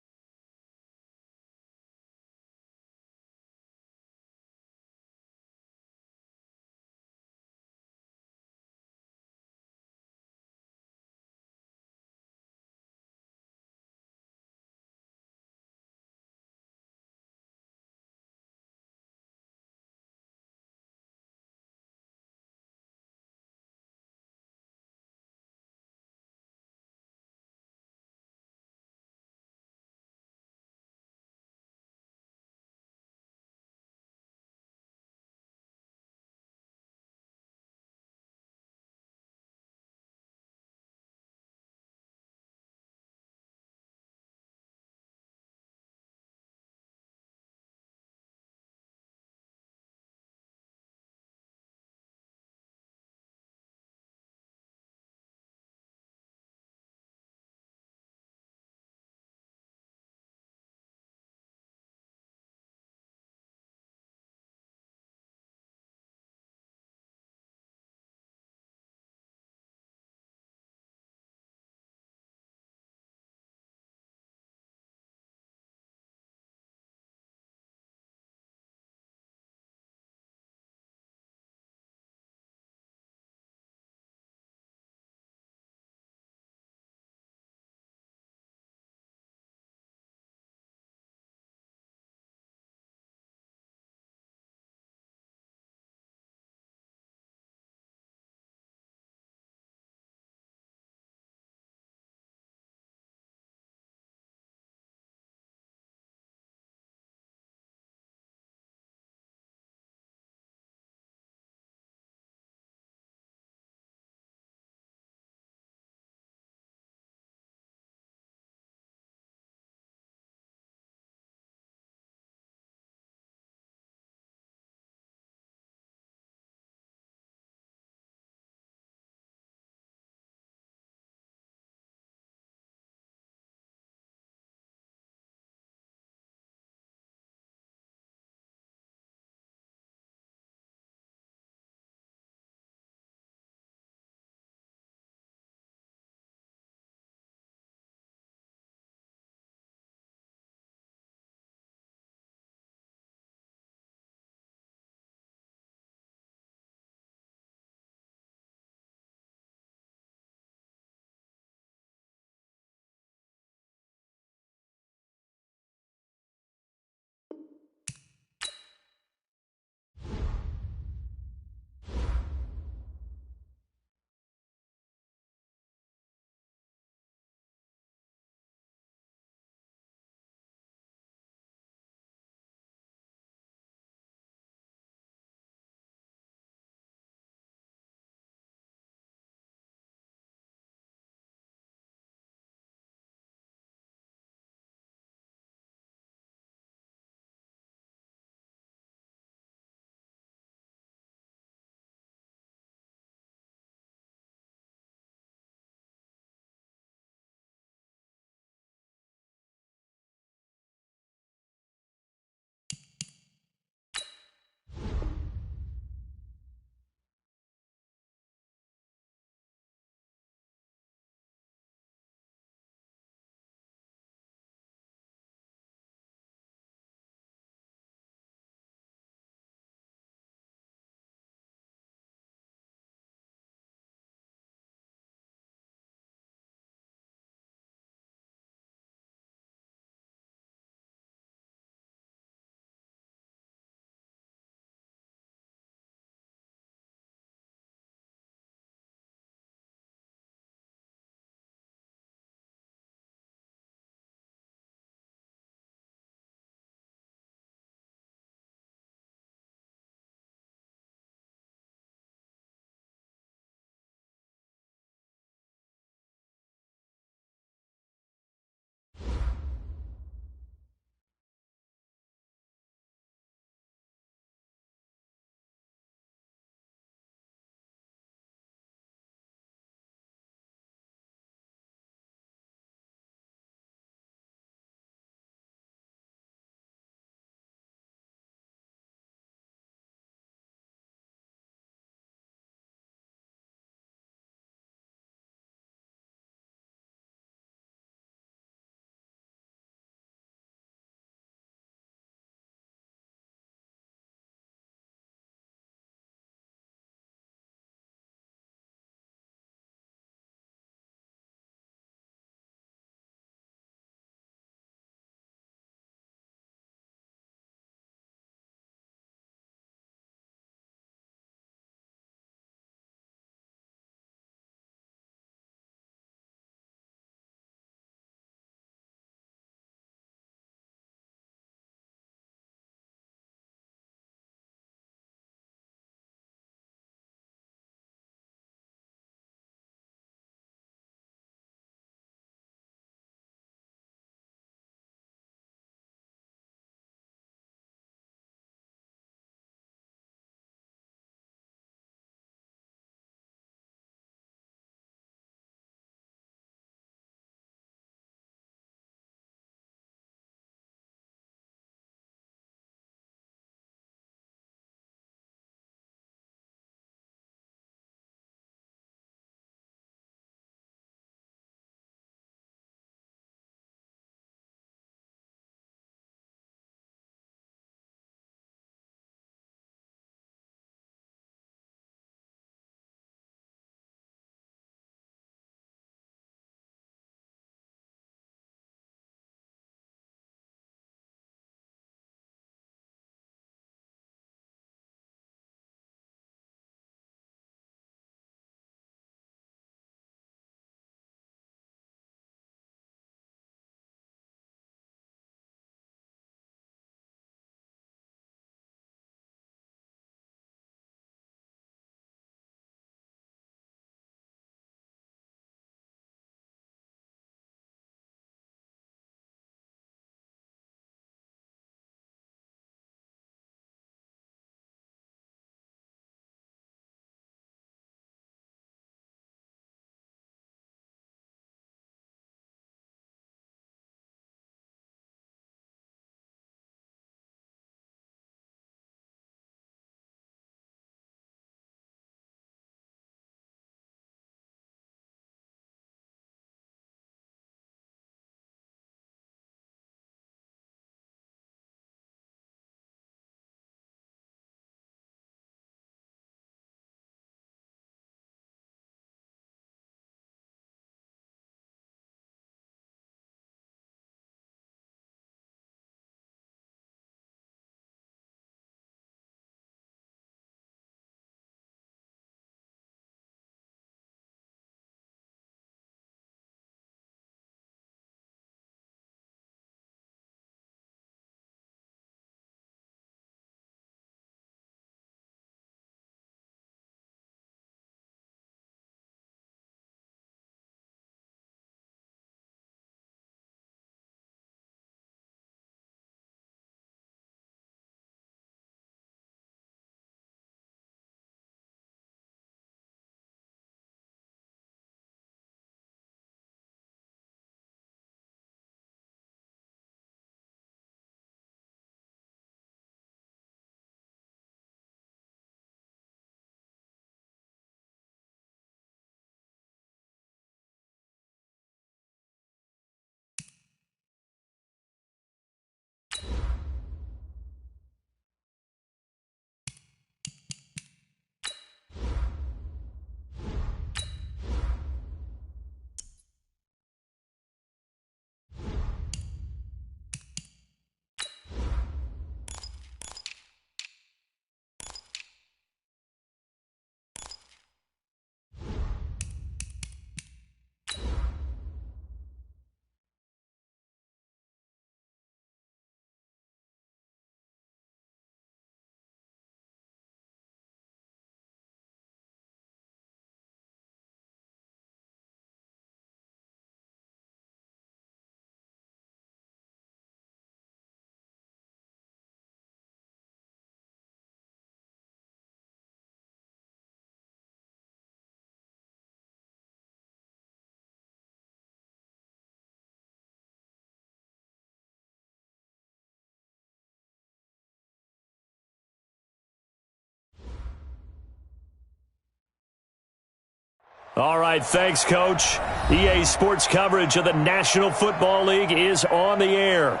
All right, thanks, Coach. EA Sports coverage of the National Football League is on the air.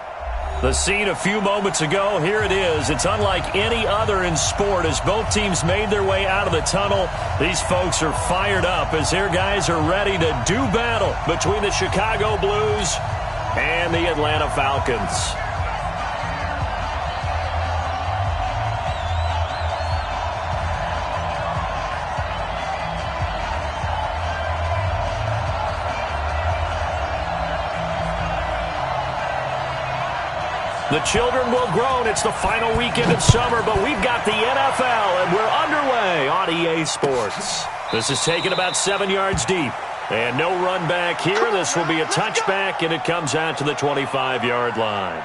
The scene a few moments ago, here it is. It's unlike any other in sport as both teams made their way out of the tunnel. These folks are fired up as their guys are ready to do battle between the Chicago Blues and the Atlanta Falcons. The children will groan. It's the final weekend of summer, but we've got the NFL, and we're underway on EA Sports. This is taken about 7 yards deep, and no run back here. This will be a touchback, and it comes out to the 25-yard line.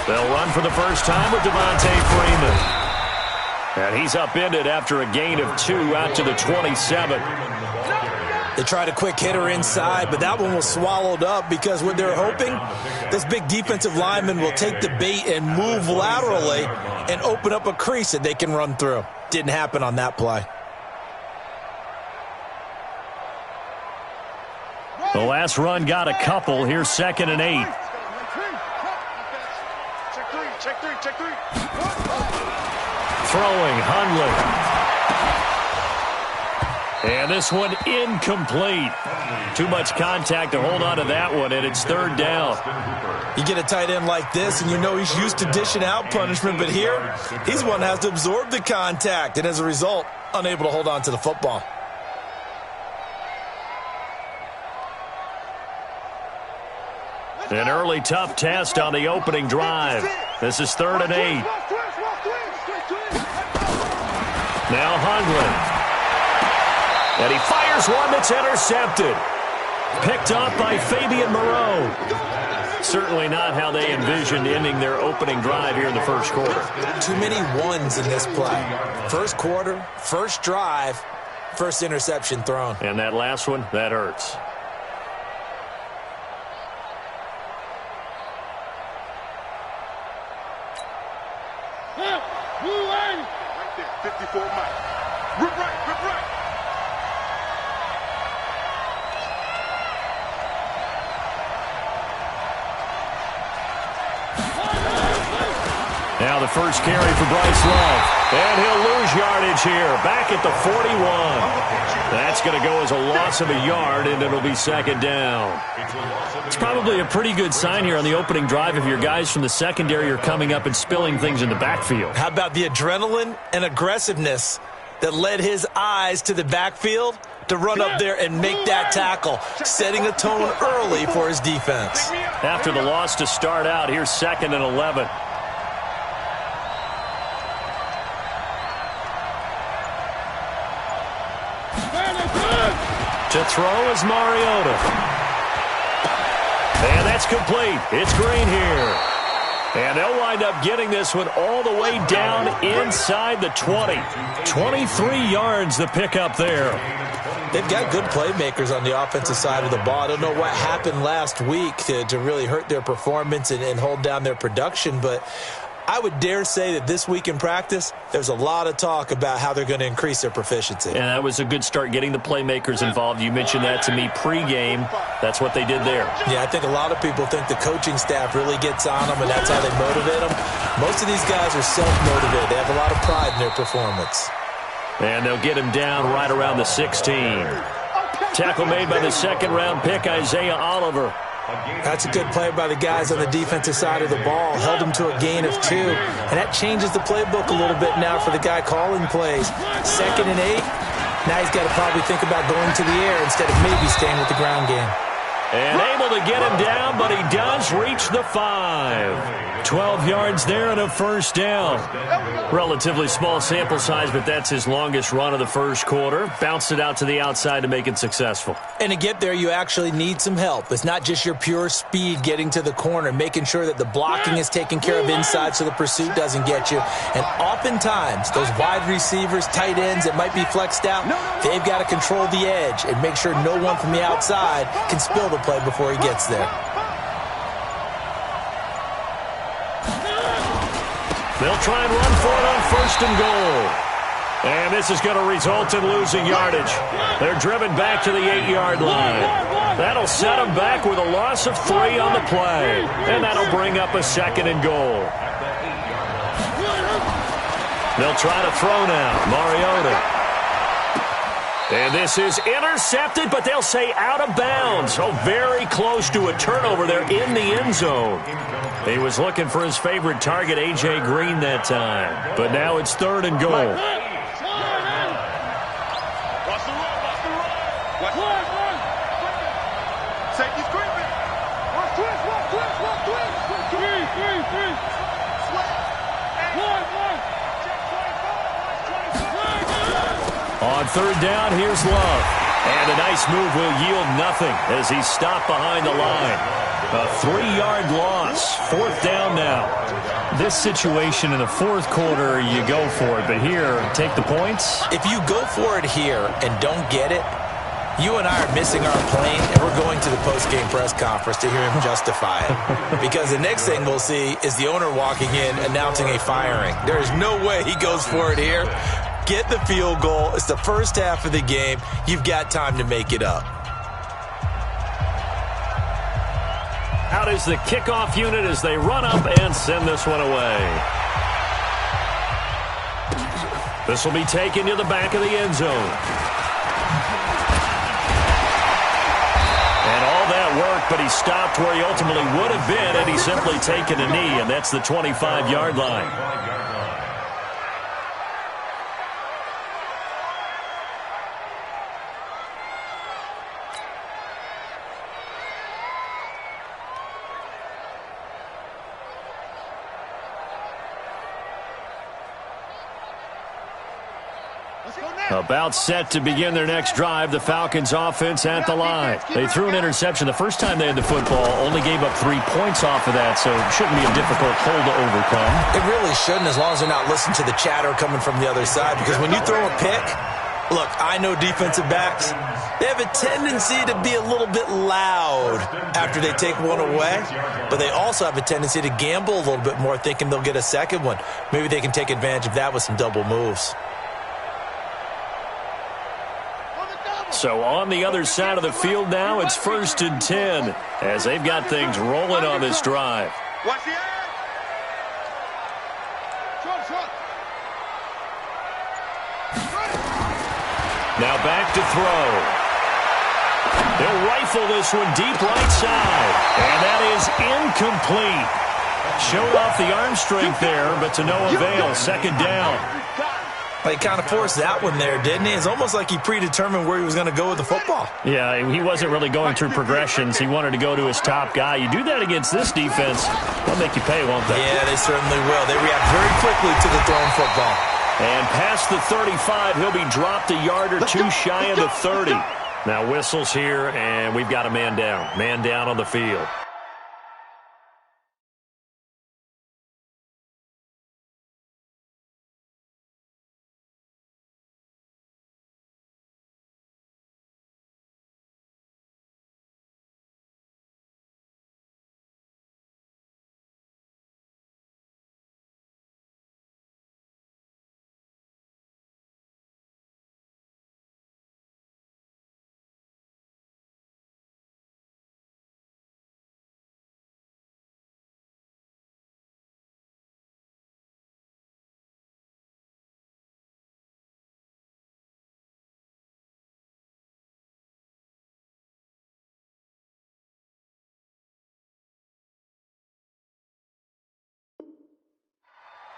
They'll run for the first time with Devontae Freeman. And he's upended after a gain of 2 out to the 27. They tried a quick hitter inside, but that one was swallowed up because what they're hoping, this big defensive lineman will take the bait and move laterally and open up a crease that they can run through. Didn't happen on that play. The last run got a couple. Here's 2nd and 8. Check three. Throwing, Hundley. And this one incomplete. Too much contact to hold on to that one, and it's 3rd down. You get a tight end like this, and you know he's used to dishing out punishment, but here, he's one that has to absorb the contact, and as a result, unable to hold on to the football. An early tough test on the opening drive. This is 3rd and 8. Now Hundley. And he fires one that's intercepted. Picked up by Fabian Moreau. Certainly not how they envisioned ending their opening drive here in the first quarter. Too many ones in this play. First quarter, first drive, first interception thrown. And that last one, that hurts. Right there, 54 Mike. Rip right. Now the first carry for Bryce Love. And he'll lose yardage here. Back at the 41. That's going to go as a loss of a yard, and it'll be 2nd down. It's probably a pretty good sign here on the opening drive if your guys from the secondary are coming up and spilling things in the backfield. How about the adrenaline and aggressiveness that led his eyes to the backfield to run up there and make that tackle, setting a tone early for his defense. After the loss to start out, here's 2nd and 11. To throw is Mariota. And that's complete. It's Green here. And they'll wind up getting this one all the way down inside the 20. 23 yards the pickup there. They've got good playmakers on the offensive side of the ball. I don't know what happened last week to really hurt their performance and hold down their production, but I would dare say that this week in practice, there's a lot of talk about how they're going to increase their proficiency. And that was a good start getting the playmakers involved. You mentioned that to me pregame. That's what they did there. Yeah, I think a lot of people think the coaching staff really gets on them, and that's how they motivate them. Most of these guys are self-motivated. They have a lot of pride in their performance. And they'll get him down right around the 16. Tackle made by the 2nd-round pick, Isaiah Oliver. That's a good play by the guys on the defensive side of the ball. Held him to a gain of 2. And that changes the playbook a little bit now for the guy calling plays. 2nd and 8. Now he's got to probably think about going to the air instead of maybe staying with the ground game. And able able to get him down, but he does reach the 5. 12 yards there and a first down. Relatively small sample size, but that's his longest run of the first quarter. Bounced it out to the outside to make it successful. And to get there, you actually need some help. It's not just your pure speed getting to the corner, making sure that the blocking is taken care of inside so the pursuit doesn't get you. And oftentimes, those wide receivers, tight ends that might be flexed out, they've got to control the edge and make sure no one from the outside can spill the play before he gets there. They'll try and run for it on first and goal. And this is going to result in losing yardage. They're driven back to the 8-yard line. That'll set them back with a loss of 3 on the play. And that'll bring up a second and goal. They'll try to throw now. Mariota. And this is intercepted, but they'll say out of bounds. So very close to a turnover there in the end zone. He was looking for his favorite target, A.J. Green, that time. But now it's third and goal. Safety's creeping. Watch twist, watch twist, watch twist. Three. On third down, here's Love. And a nice move will yield nothing as he's stopped behind the line. A 3-yard loss. Fourth down now. This situation in the fourth quarter, you go for it. But here, take the points. If you go for it here and don't get it, you and I are missing our plane, and we're going to the post-game press conference to hear him justify it. Because the next thing we'll see is the owner walking in announcing a firing. There is no way he goes for it here. Get the field goal. It's the first half of the game. You've got time to make it up. Out is the kickoff unit as they run up and send this one away. This will be taken to the back of the end zone. And all that work, but he stopped where he ultimately would have been had he simply taken a knee, and that's the 25-yard line. About set to begin their next drive, the Falcons offense at the line. They threw an interception the first time they had the football, only gave up 3 points off of that, so it shouldn't be a difficult hole to overcome. It really shouldn't, as long as they're not listening to the chatter coming from the other side, because when you throw a pick, look, I know defensive backs, they have a tendency to be a little bit loud after they take one away, but they also have a tendency to gamble a little bit more, thinking they'll get a second one. Maybe they can take advantage of that with some double moves. So on the other side of the field now, it's 1st and 10 as they've got things rolling on this drive. Watch the air. Short. Now back to throw. They'll rifle this one deep right side. And that is incomplete. Showed off the arm strength there, but to no avail. Second down. He kind of forced that one there, didn't he? It's almost like he predetermined where he was going to go with the football. Yeah, he wasn't really going through progressions. He wanted to go to his top guy. You do that against this defense, they'll make you pay, won't they? Yeah, they certainly will. They react very quickly to the thrown football. And past the 35, he'll be dropped a yard or two shy of the 30. Now whistles here, and we've got a man down. Man down on the field.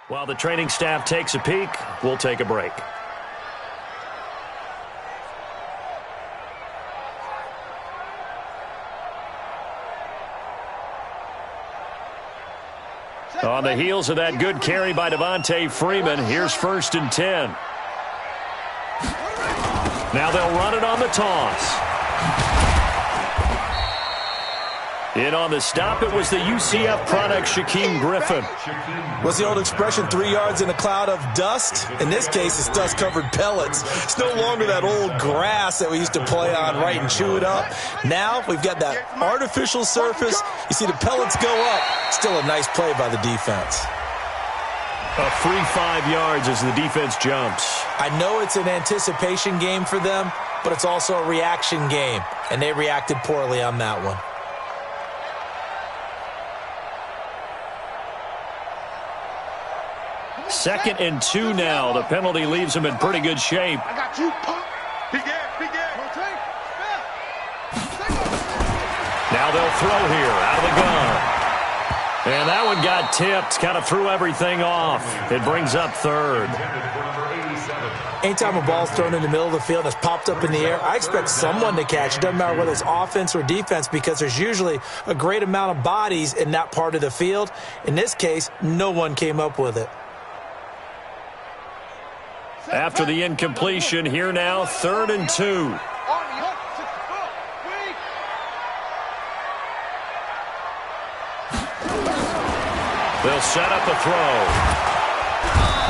While the training staff takes a peek, we'll take a break. On the heels of that good carry by Devontae Freeman, here's 1st and 10. Now they'll run it on the toss. In on the stop, it was the UCF product, Shaquem Griffin. What's the old expression, 3 yards in a cloud of dust? In this case, it's dust-covered pellets. It's no longer that old grass that we used to play on, right, and chew it up. Now we've got that artificial surface. You see the pellets go up. Still a nice play by the defense. A free 5 yards as the defense jumps. I know it's an anticipation game for them, but it's also a reaction game, and they reacted poorly on that one. 2nd and 2 now. The penalty leaves them in pretty good shape. I got you, punk. Big air, big air. Now they'll throw here out of the gun. And that one got tipped. Kind of threw everything off. It brings up 3rd. Anytime a ball's thrown in the middle of the field and it's popped up in the air, I expect someone to catch. It doesn't matter whether it's offense or defense because there's usually a great amount of bodies in that part of the field. In this case, no one came up with it. After the incompletion, here now, 3rd and 2. They'll set up a throw.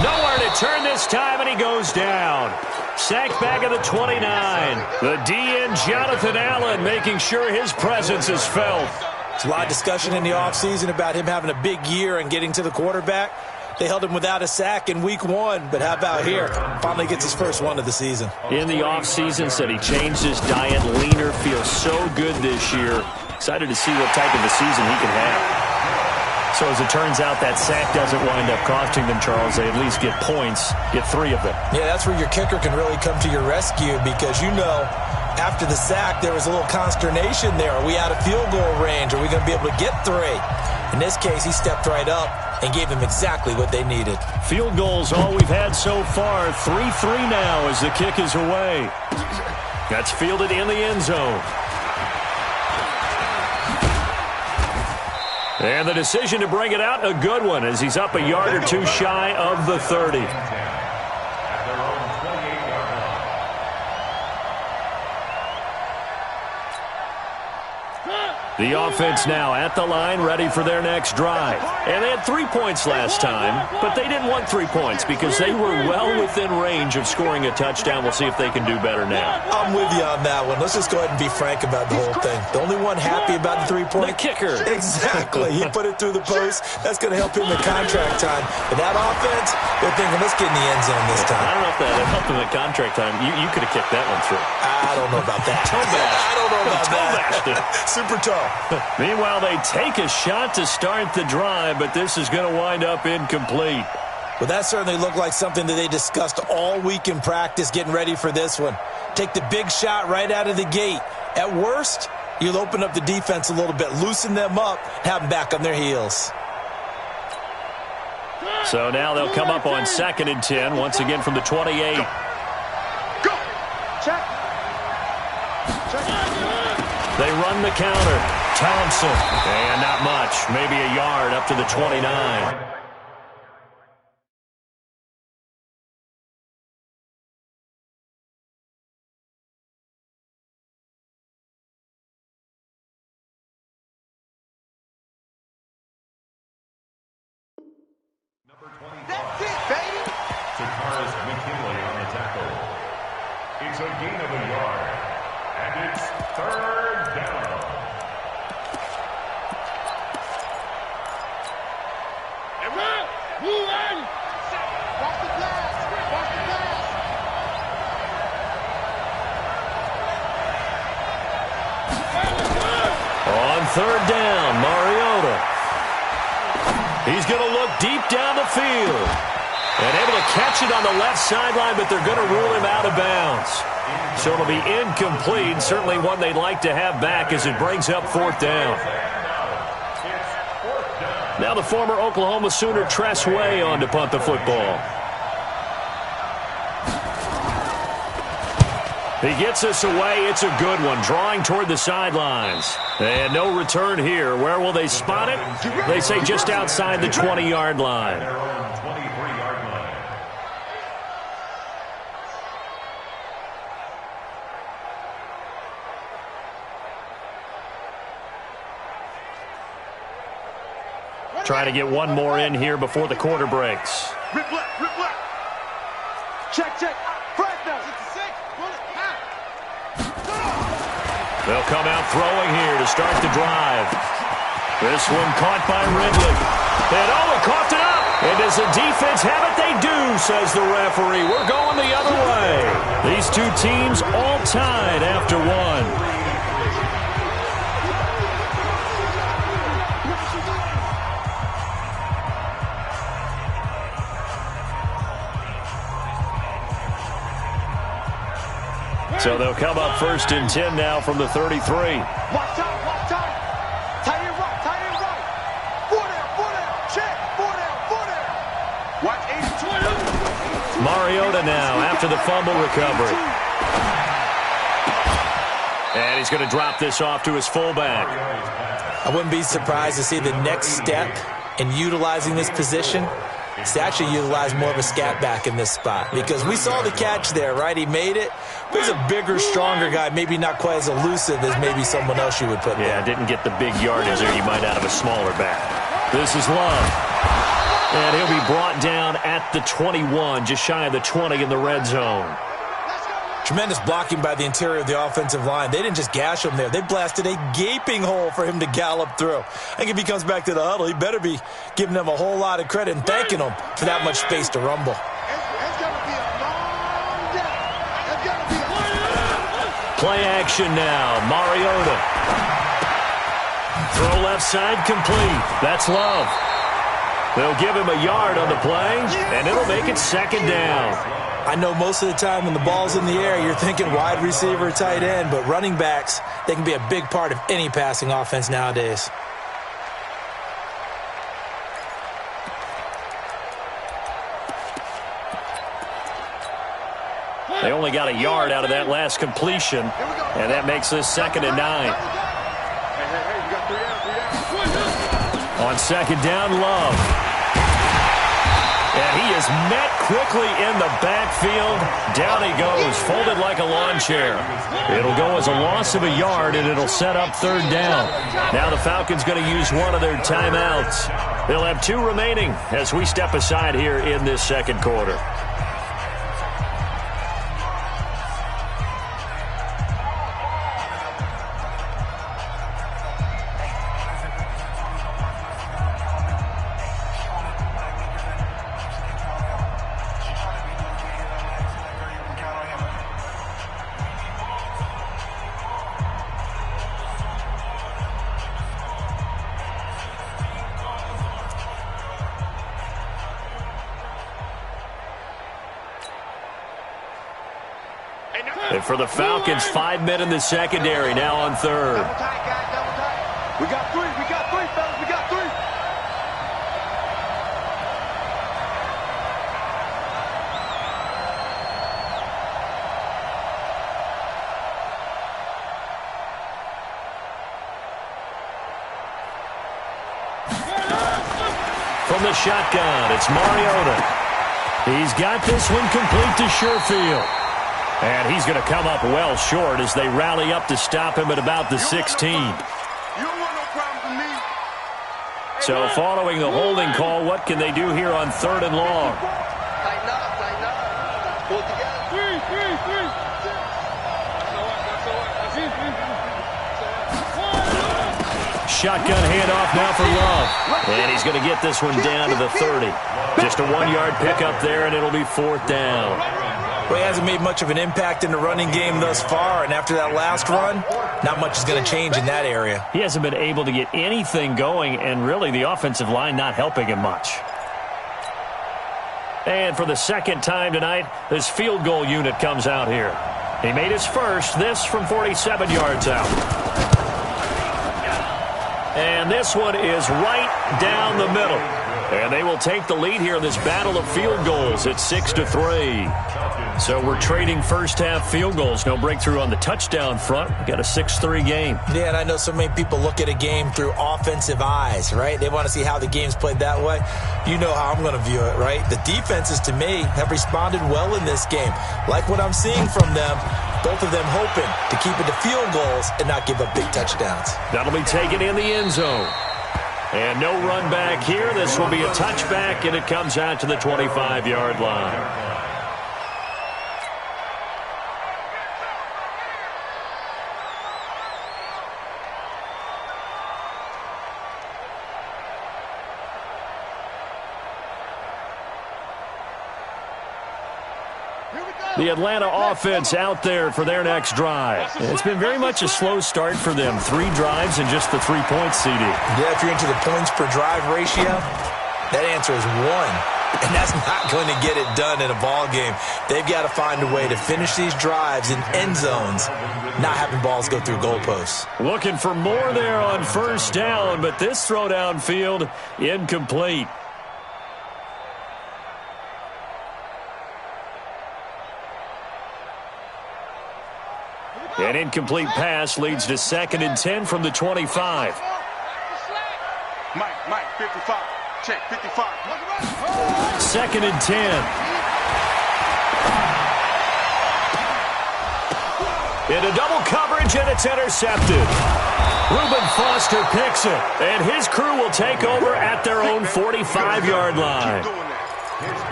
Nowhere to turn this time, and he goes down. Sacked back at the 29. The DN, Jonathan Allen, making sure his presence is felt. There's a lot of discussion in the offseason about him having a big year and getting to the quarterback. They held him without a sack in week 1, but how about here? Finally gets his first one of the season. In the offseason, said he changed his diet, leaner, feels so good this year. Excited to see what type of a season he can have. So as it turns out, that sack doesn't wind up costing them, Charles. They at least get points, get 3 of them. Yeah, that's where your kicker can really come to your rescue because, you know, after the sack, there was a little consternation there. Are we out of field goal range? Are we going to be able to get 3? In this case, he stepped right up and gave them exactly what they needed. Field goals, all we've had so far. 3-3 now as the kick is away. That's fielded in the end zone. And the decision to bring it out, a good one, as he's up a yard or 2 shy of the 30. The offense now at the line, ready for their next drive. And they had 3 points last time, but they didn't want 3 points because they were well within range of scoring a touchdown. We'll see if they can do better now. I'm with you on that one. Let's just go ahead and be frank about the whole thing. The only one happy about the 3-point? The kicker. Exactly. He put it through the post. That's going to help him in contract time. But that offense, they're thinking, let's get in the end zone this time. I don't know if that helped him in contract time. You could have kicked that one through. I don't know about that. I don't know about that. Super tough. Meanwhile, they take a shot to start the drive, but this is going to wind up incomplete. Well, that certainly looked like something that they discussed all week in practice getting ready for this one. Take the big shot right out of the gate. At worst, you'll open up the defense a little bit, loosen them up, have them back on their heels. So now they'll come up on 2nd and 10, once again from the 28. Go. Check. They run the counter. Thompson. And not much. Maybe a yard up to the 29. That's it, baby. Takaris McKinley on the tackle. It's a gain of a yard. And it's 3rd down. Move on. Watch the blast. Watch the blast. On 3rd down, Mariota. He's going to look deep down the field. And able to catch it on the left sideline, but they're going to rule him out of bounds. So it'll be incomplete. Certainly one they'd like to have back as it brings up 4th down. Now the former Oklahoma Sooner Tress Way on to punt the football. He gets us away. It's a good one, drawing toward the sidelines. And no return here. Where will they spot it? They say just outside the 20-yard line. Their own 23-yard line. Trying to get one more in here before the quarter breaks. Rip left, rip left. Check, check. Fred now. 66. They'll come out throwing here to start the drive. This one caught by Ridley. And he coughed it up. And does the defense have it? They do, says the referee. We're going the other way. These two teams all tied after one. So they'll come up 1st and 10 now from the 33. Watch out, watch out. Tight end right. 4 down. Check. 4 down. Watch 80-20. Mariota now after the fumble recovery. And he's going to drop this off to his fullback. I wouldn't be surprised to see the next step in utilizing this position is to actually utilize more of a scat back in this spot. Because we saw the catch there, right? He made it. But he's a bigger, stronger guy, maybe not quite as elusive as maybe someone else you would put there. Yeah, didn't get the big yardage there you might out of a smaller back. This is Love. And he'll be brought down at the 21, just shy of the 20 in the red zone. Tremendous blocking by the interior of the offensive line. They didn't just gash him there. They blasted a gaping hole for him to gallop through. I think if he comes back to the huddle, he better be giving them a whole lot of credit and thanking them for that much space to rumble. It's going to be a long day. It's going to be a long day. Play action now. Mariota. Throw left side complete. That's Love. They'll give him a yard on the play, and it'll make it 2nd down. I know most of the time when the ball's in the air, you're thinking wide receiver, tight end, but running backs, they can be a big part of any passing offense nowadays. They only got a yard out of that last completion, and that makes this 2nd and 9. Hey, you got 3 down. On 2nd down, Love. And he is met quickly in the backfield. Down he goes, folded like a lawn chair. It'll go as a loss of a yard, and it'll set up 3rd down. Now the Falcons going to use one of their timeouts. They'll have 2 remaining as we step aside here in this 2nd quarter. And for the Falcons, 5 men in the secondary now on 3rd. Double tight, guys, double tight. We got 3, fellas, we got 3. From the shotgun, it's Mariota. He's got this one complete to Sherfield. And he's going to come up well short as they rally up to stop him at about the 16. You don't want no problem with me. So following the holding call, what can they do here on 3rd and long? Tighten up. Pull it together. 3. Shotgun handoff now for Love. And he's going to get this one down to the 30. Just a 1-yard pickup there, and it'll be 4th down. Well, he hasn't made much of an impact in the running game thus far, and after that last run, not much is going to change in that area. He hasn't been able to get anything going, and really the offensive line not helping him much. And for the 2nd time tonight, this field goal unit comes out here. He made his first, this from 47 yards out. And this one is right down the middle. And they will take the lead here in this battle of field goals at 6-3. So we're trading first-half field goals. No breakthrough on the touchdown front. We got a 6-3 game. Yeah, and I know so many people look at a game through offensive eyes, right? They want to see how the game's played that way. You know how I'm going to view it, right? The defenses, to me, have responded well in this game. Like what I'm seeing from them, both of them hoping to keep it to field goals and not give up big touchdowns. That'll be taken in the end zone. And no run back here. This will be a touchback, and it comes out to the 25-yard line. The Atlanta offense out there for their next drive. It's been very much a slow start for them. 3 drives and just the 3 points, CD. Yeah, if you're into the points per drive ratio, that answer is 1. And that's not going to get it done in a ball game. They've got to find a way to finish these drives in end zones, not having balls go through goalposts. Looking for more there on first down, but this throw downfield incomplete. An incomplete pass leads to 2nd and 10 from the 25. Mike, 55. Check, 55. 2nd and 10. Into double coverage, and it's intercepted. Reuben Foster picks it, and his crew will take over at their own 45-yard line.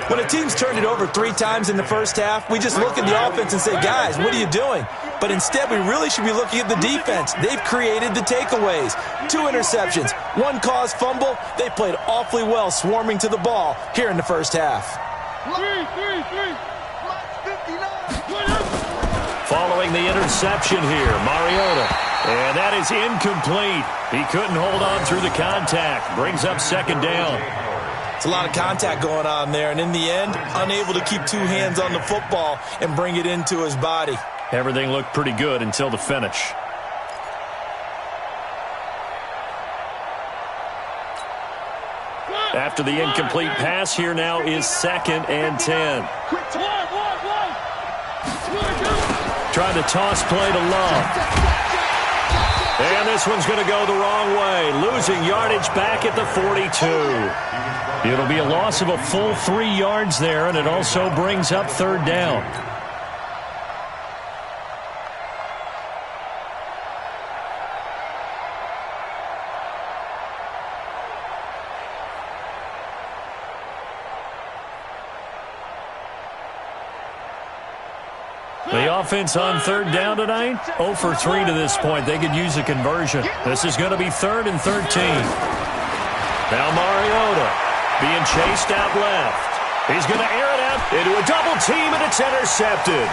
When a team's turned it over 3 times in the first half, we just look at the offense and say, guys, what are you doing? But instead, we really should be looking at the defense. They've created the takeaways. 2 interceptions, 1 caused fumble. They played awfully well swarming to the ball here in the first half. Following the interception here, Mariota. And that is incomplete. He couldn't hold on through the contact. Brings up 2nd down. It's a lot of contact going on there, and in the end, unable to keep 2 hands on the football and bring it into his body. Everything looked pretty good until the finish. After the incomplete pass, here now is 2nd and 10. Trying to toss play to Love. And this one's going to go the wrong way. Losing yardage back at the 42. It'll be a loss of a full 3 yards there, and it also brings up 3rd down. The offense on 3rd down tonight, 0 for 3 to this point. They could use a conversion. This is going to be 3rd and 13. Now Mariota being chased out left. He's going to air it out into a double team, and it's intercepted.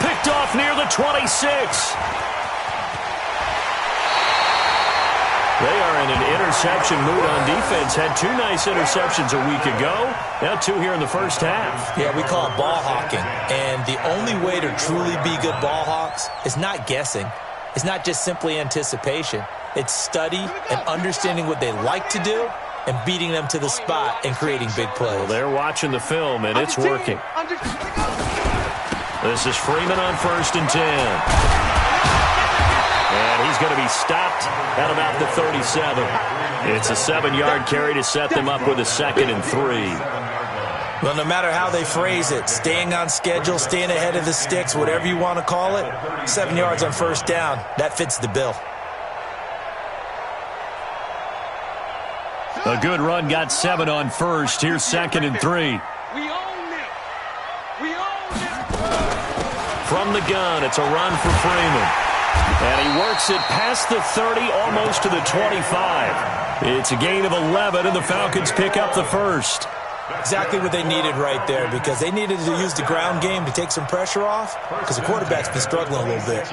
Picked off near the 26. They are in an interception mood on defense. Had 2 nice interceptions a week ago. Now 2 here in the first half. Yeah, we call it ball hawking. And the only way to truly be good ball hawks is not guessing. It's not just simply anticipation. It's study and understanding what they like to do and beating them to the spot and creating big plays. Well, they're watching the film, and it's working. This is Freeman on 1st and 10. And he's going to be stopped at about the 37. It's a 7-yard carry to set them up with a 2nd and 3. Well, no matter how they phrase it, staying on schedule, staying ahead of the sticks, whatever you want to call it, 7 yards on 1st down, that fits the bill. A good run got 7 on 1st. Here's 2nd and 3. We own it. We own it. From the gun, it's a run for Freeman. And he works it past the 30, almost to the 25. It's a gain of 11, and the Falcons pick up the 1st. Exactly what they needed right there, because they needed to use the ground game to take some pressure off, because the quarterback's been struggling a little bit.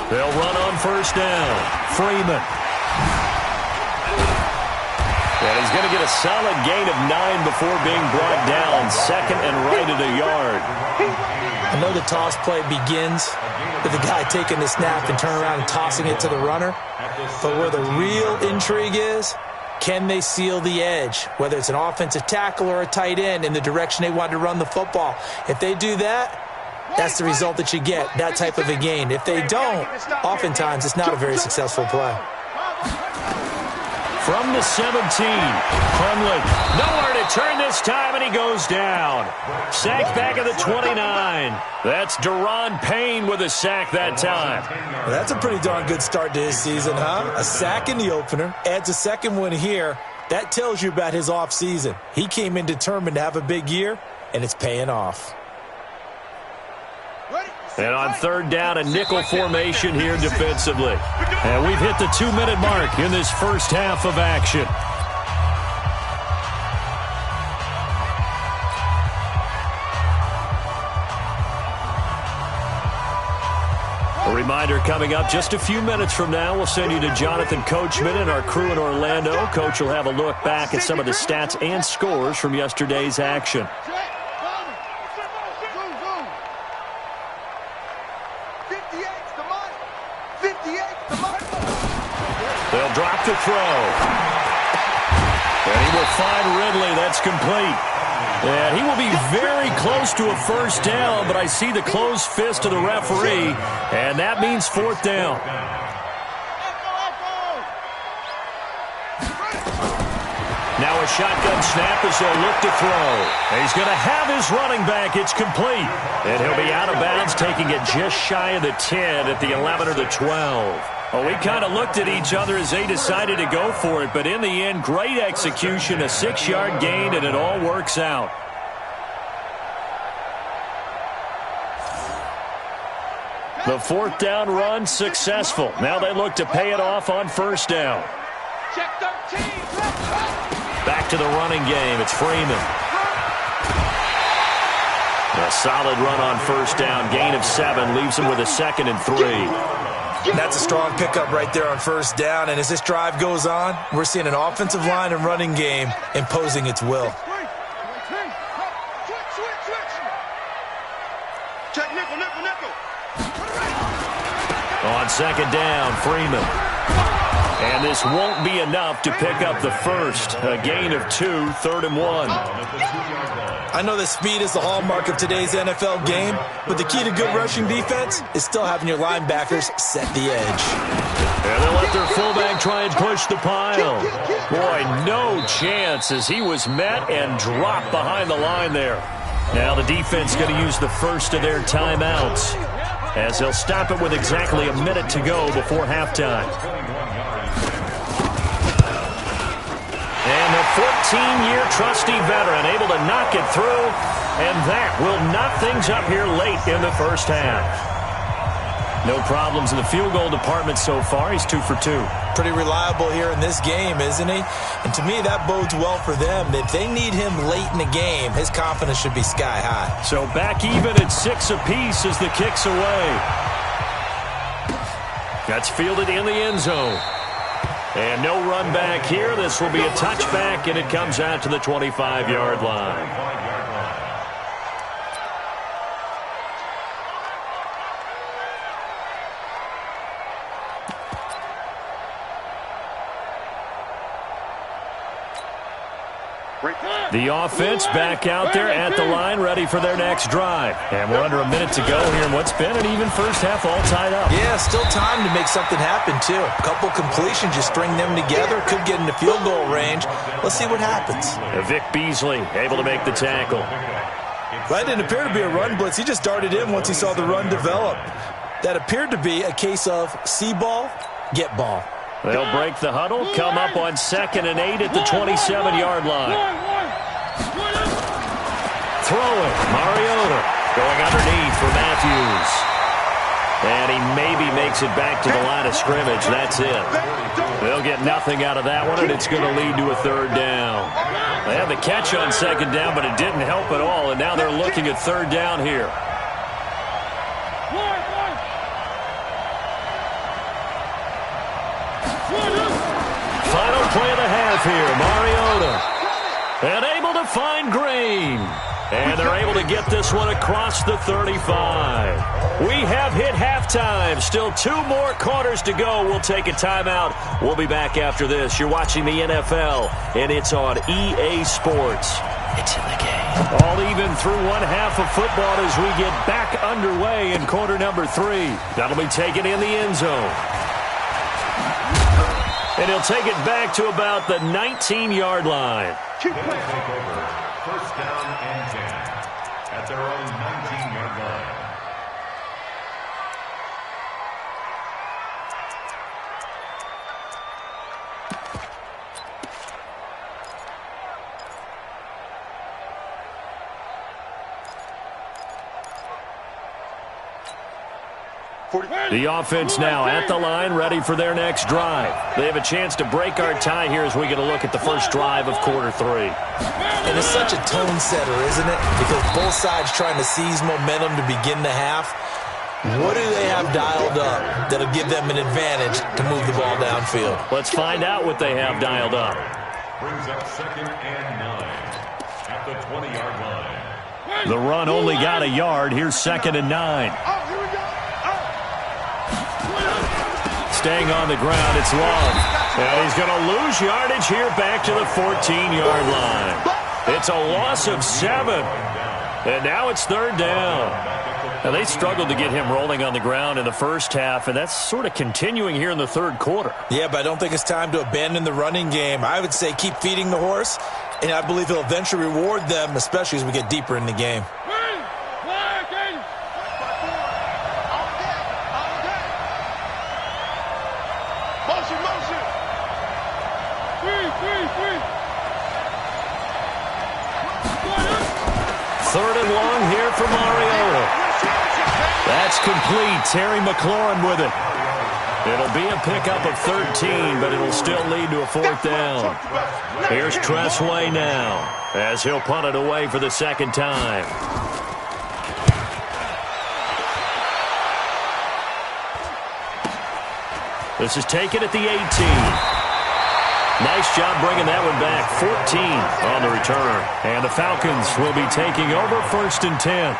They'll run on 1st down. Freeman. And he's going to get a solid gain of 9 before being brought down. Second and right at a yard. I know the toss play begins with the guy taking the snap and turning around and tossing it to the runner. But where the real intrigue is, can they seal the edge, whether it's an offensive tackle or a tight end, in the direction they want to run the football? If they do that, that's the result that you get, that type of a gain. If they don't, oftentimes it's not a very successful play. From the 17, Hunley, nowhere to turn this time, and he goes down. Sacked back at the 29. That's Deron Payne with a sack that time. Well, that's a pretty darn good start to his season, huh? A sack in the opener, adds a second one here. That tells you about his offseason. He came in determined to have a big year, and it's paying off. And on third down, a nickel formation here defensively. And we've hit the 2-minute mark in this first half of action. A reminder coming up just a few minutes from now, we'll send you to Jonathan Coachman and our crew in Orlando. Coach will have a look back at some of the stats and scores from yesterday's action. They'll drop the throw. And he will find Ridley. That's complete. And he will be very close to a first down, but I see the closed fist of the referee, and that means fourth down. Now a shotgun snap as they'll look to throw. And he's going to have his running back. It's complete. And he'll be out of bounds, taking it just shy of the 10 at the 11 or the 12. Well, we kind of looked at each other as they decided to go for it, but in the end, great execution, a 6-yard gain, and it all works out. The fourth down run successful. Now they look to pay it off on first down. Check 13. Back to the running game. It's Freeman. A solid run on first down. Gain of 7 leaves him with a 2nd and 3. That's a strong pickup right there on first down. And as this drive goes on, we're seeing an offensive line and running game imposing its will. Check nickel. On second down, Freeman. And this won't be enough to pick up the first. A gain of 2, 3rd and 1. I know that speed is the hallmark of today's NFL game, but the key to good rushing defense is still having your linebackers set the edge. And they'll let their fullback try and push the pile. Boy, no chance as he was met and dropped behind the line there. Now the defense going to use the first of their timeouts as they'll stop it with exactly a minute to go before halftime. And the 14-year trusty veteran able to knock it through, and that will knock things up here late in the first half. No problems in the field goal department so far. He's 2 for 2. Pretty reliable here in this game, isn't he? And to me, that bodes well for them. If they need him late in the game, his confidence should be sky high. So back even at 6 apiece as the kick's away. That's fielded in the end zone. And no run back here. This will be a touchback, and it comes out to the 25-yard line. The offense back out there at the line, ready for their next drive. And we're under a minute to go here in what's been an even first half, all tied up. Yeah, still time to make something happen, too. A couple completions, you string them together, could get into field goal range. Let's see what happens. Vic Beasley able to make the tackle. That didn't appear to be a run blitz. He just darted in once he saw the run develop. That appeared to be a case of see ball, get ball. They'll break the huddle, come up on 2nd and 8 at the 27-yard line. Throwing, Mariota going underneath for Matthews. And he maybe makes it back to the line of scrimmage. That's it. They'll get nothing out of that one, and it's going to lead to a 3rd down. They had the catch on 2nd down, but it didn't help at all, and now they're looking at 3rd down here. Final play of the half here. Mario And able to find Green. And they're able to get this one across the 35. We have hit halftime. Still 2 more quarters to go. We'll take a timeout. We'll be back after this. You're watching the NFL, and it's on EA Sports. It's in the game. All even through one half of football as we get back underway in quarter number 3. That'll be taken in the end zone. And he'll take it back to about the 19-yard line. They'll take over. First down and 10 at their own 19-yard line. The offense now at the line, ready for their next drive. They have a chance to break our tie here as we get a look at the first drive of quarter 3. And it's such a tone setter, isn't it? Because both sides trying to seize momentum to begin the half. What do they have dialed up that'll give them an advantage to move the ball downfield? Let's find out what they have dialed up. Brings up 2nd and 9 at the 20-yard line. The run only got a yard. Here's 2nd and 9. Staying on the ground, it's Love. And he's going to lose yardage here back to the 14-yard line. It's a loss of 7. And now it's 3rd down. Now, they struggled to get him rolling on the ground in the first half, and that's sort of continuing here in the 3rd quarter. Yeah, but I don't think it's time to abandon the running game. I would say keep feeding the horse, and I believe he'll eventually reward them, especially as we get deeper in the game. Third and long here for Mariota. That's complete. Terry McLaurin with it. It'll be a pickup of 13, but it'll still lead to a 4th down. Here's Tressway now as he'll punt it away for the 2nd time. This is taken at the 18. Nice job bringing that one back. 14 on the return. And the Falcons will be taking over 1st and 10.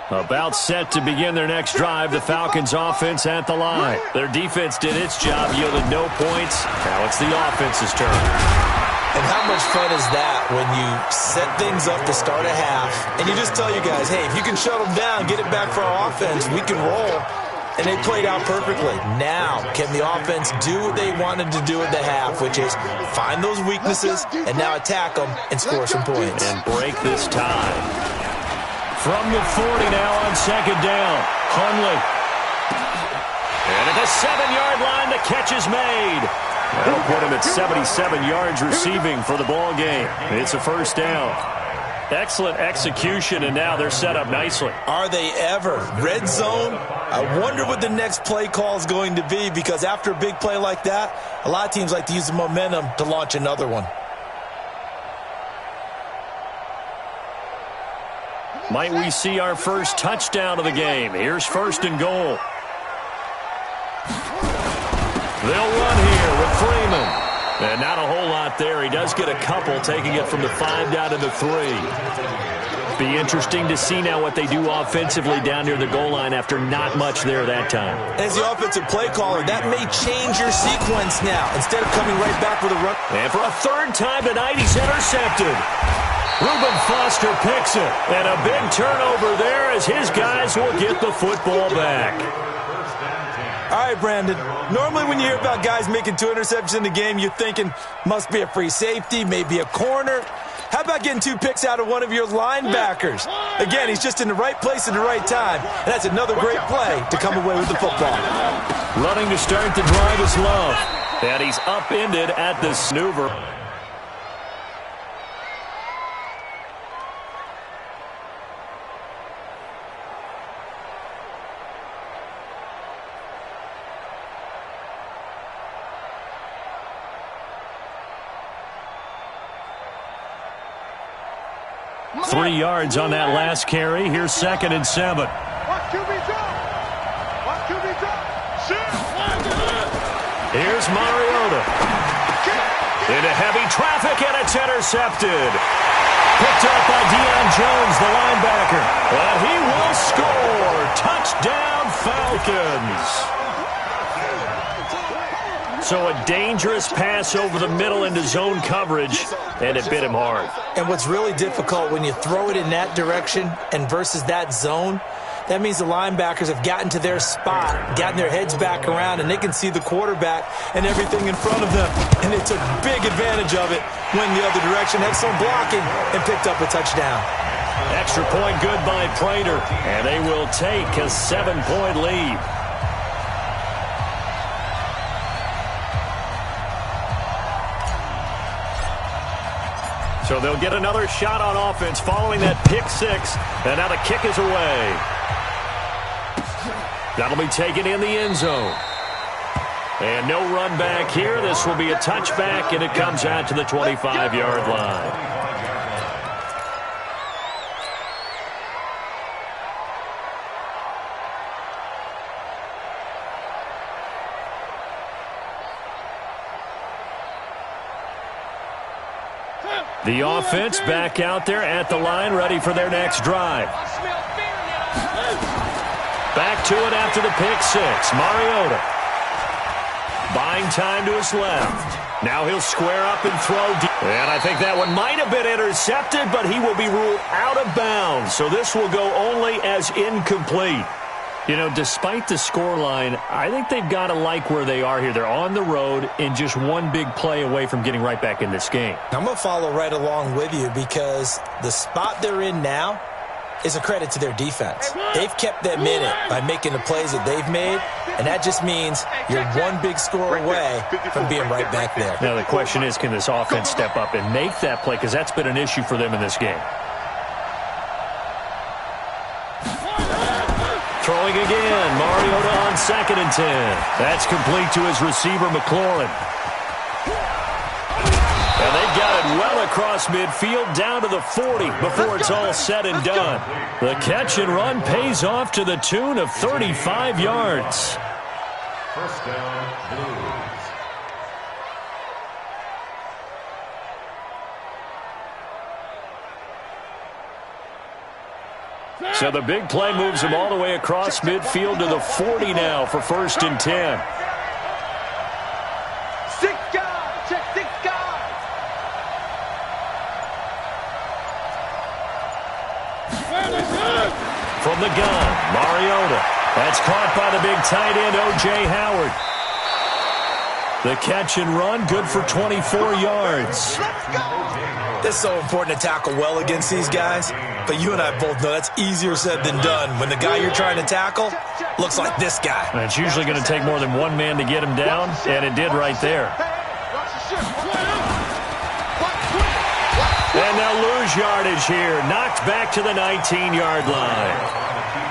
About set to begin their next drive. The Falcons offense at the line. Their defense did its job, yielded no points. Now it's the offense's turn. And how much fun is that when you set things up to start a half and you just tell your guys, hey, if you can shut them down, get it back for our offense, we can roll. And they played out perfectly. Now, can the offense do what they wanted to do at the half, which is find those weaknesses and now attack them and score some points. And break this tie. From the 40 now on 2nd down. Hundley. And at the 7-yard line, the catch is made. That'll put him at 77 yards receiving for the ball game. It's a 1st down. Excellent execution, and now they're set up nicely. Are they ever? Red zone? I wonder what the next play call is going to be, because after a big play like that, a lot of teams like to use the momentum to launch another one. Might we see our first touchdown of the game? Here's 1st and goal. They'll run here with Freeman. And not a whole lot there. He does get a couple, taking it from the 5 down to the 3. Be interesting to see now what they do offensively down near the goal line after not much there that time. As the offensive play caller, that may change your sequence now. Instead of coming right back with a run. And for a 3rd time tonight, he's intercepted. Reuben Foster picks it, and a big turnover there as his guys will get the football back. All right, Brandon, normally when you hear about guys making 2 interceptions in the game, you're thinking must be a free safety, maybe a corner. How about getting 2 picks out of one of your linebackers? Again, he's just in the right place at the right time, and that's another great play to come away with the football. Running to start the drive is Love, and he's upended at the snoover. 3 yards on that last carry. Here's 2nd and 7. Here's Mariota. Into heavy traffic, and it's intercepted. Picked up by Deion Jones, the linebacker. And he will score. Touchdown, Falcons. So a dangerous pass over the middle into zone coverage, and it bit him hard. And what's really difficult when you throw it in that direction and versus that zone, that means the linebackers have gotten to their spot, gotten their heads back around, and they can see the quarterback and everything in front of them. And they took big advantage of it, went the other direction, had some blocking, and picked up a touchdown. Extra point good by Prater, and they will take a 7-point lead. So they'll get another shot on offense following that pick 6, and now the kick is away. That'll be taken in the end zone. And no run back here. This will be a touchback, and it comes out to the 25-yard line. The offense back out there at the line, ready for their next drive. Back to it after the pick 6. Mariota. Buying time to his left. Now he'll square up and throw deep. And I think that one might have been intercepted, but he will be ruled out of bounds. So this will go only as incomplete. You know, despite the scoreline, I think they've got to like where they are here. They're on the road and just one big play away from getting right back in this game. I'm going to follow right along with you because the spot they're in now is a credit to their defense. They've kept them in it by making the plays that they've made, and that just means you're one big score away from being right back there. Now the question is, can this offense step up and make that play? Because that's been an issue for them in this game. Throwing again, Mariota on 2nd and 10. That's complete to his receiver, McLaurin. And they got it well across midfield, down to the 40 before it's all said and done. The catch and run pays off to the tune of 35 yards. First down, Blues. So the big play moves him all the way across midfield to the 40 now for 1st and 10. 6 guys, check 6 guys. From the gun, Mariota. That's caught by the big tight end, O.J. Howard. The catch and run, good for 24 yards. It's so important to tackle well against these guys, but you and I both know that's easier said than done when the guy you're trying to tackle looks like this guy. And it's usually going to take more than one man to get him down, and it did right there. And they'll lose yardage here, knocked back to the 19-yard line.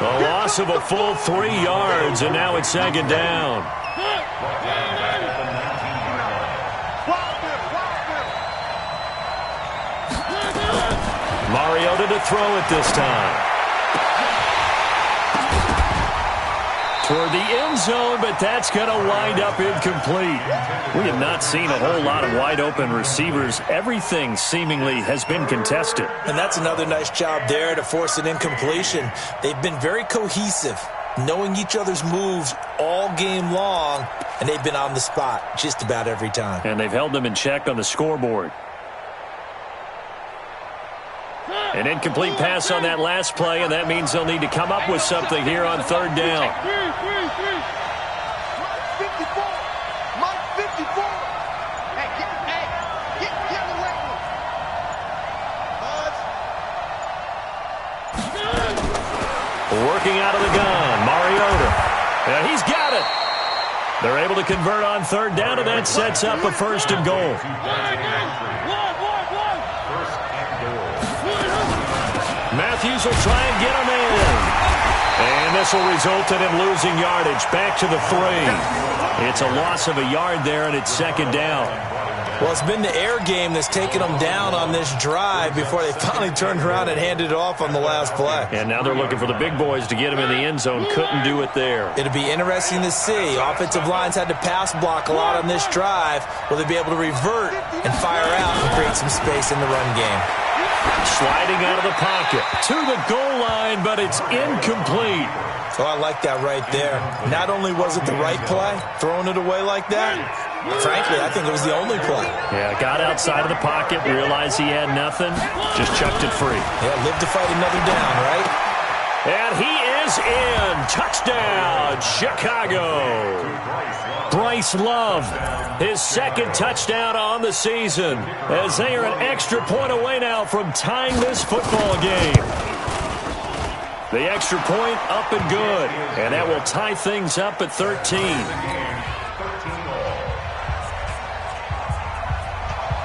A loss of a full 3 yards, and now it's 2nd down. Mariota to throw it this time. Toward the end zone, but that's going to wind up incomplete. We have not seen a whole lot of wide-open receivers. Everything seemingly has been contested. And that's another nice job there to force an incompletion. They've been very cohesive, knowing each other's moves all game long, and they've been on the spot just about every time. And they've held them in check on the scoreboard. An incomplete pass on that last play, and that means they'll need to come up with something here on 3rd down. Working out of the gun, Mariota. And he's got it. They're able to convert on 3rd down, and that sets up a 1st and goal. Matthews will try and get him in. And this will result in him losing yardage back to the 3. It's a loss of a yard there, and it's 2nd down. Well, it's been the air game that's taken them down on this drive before they finally turned around and handed it off on the last play. And now they're looking for the big boys to get him in the end zone. Couldn't do it there. It'll be interesting to see. Offensive lines had to pass block a lot on this drive. Will they be able to revert and fire out and create some space in the run game? Sliding out of the pocket to the goal line, but it's incomplete. So I like that right there. Not only was it the right play, throwing it away like that, frankly, I think it was the only play. Yeah, got outside of the pocket, realized he had nothing, just chucked it free. Yeah, live to fight another down, right? And he is in. Touchdown, Chicago. Bryce Love, his second touchdown on the season, as they are an extra point away now from tying this football game. The extra point up and good, and that will tie things up at 13.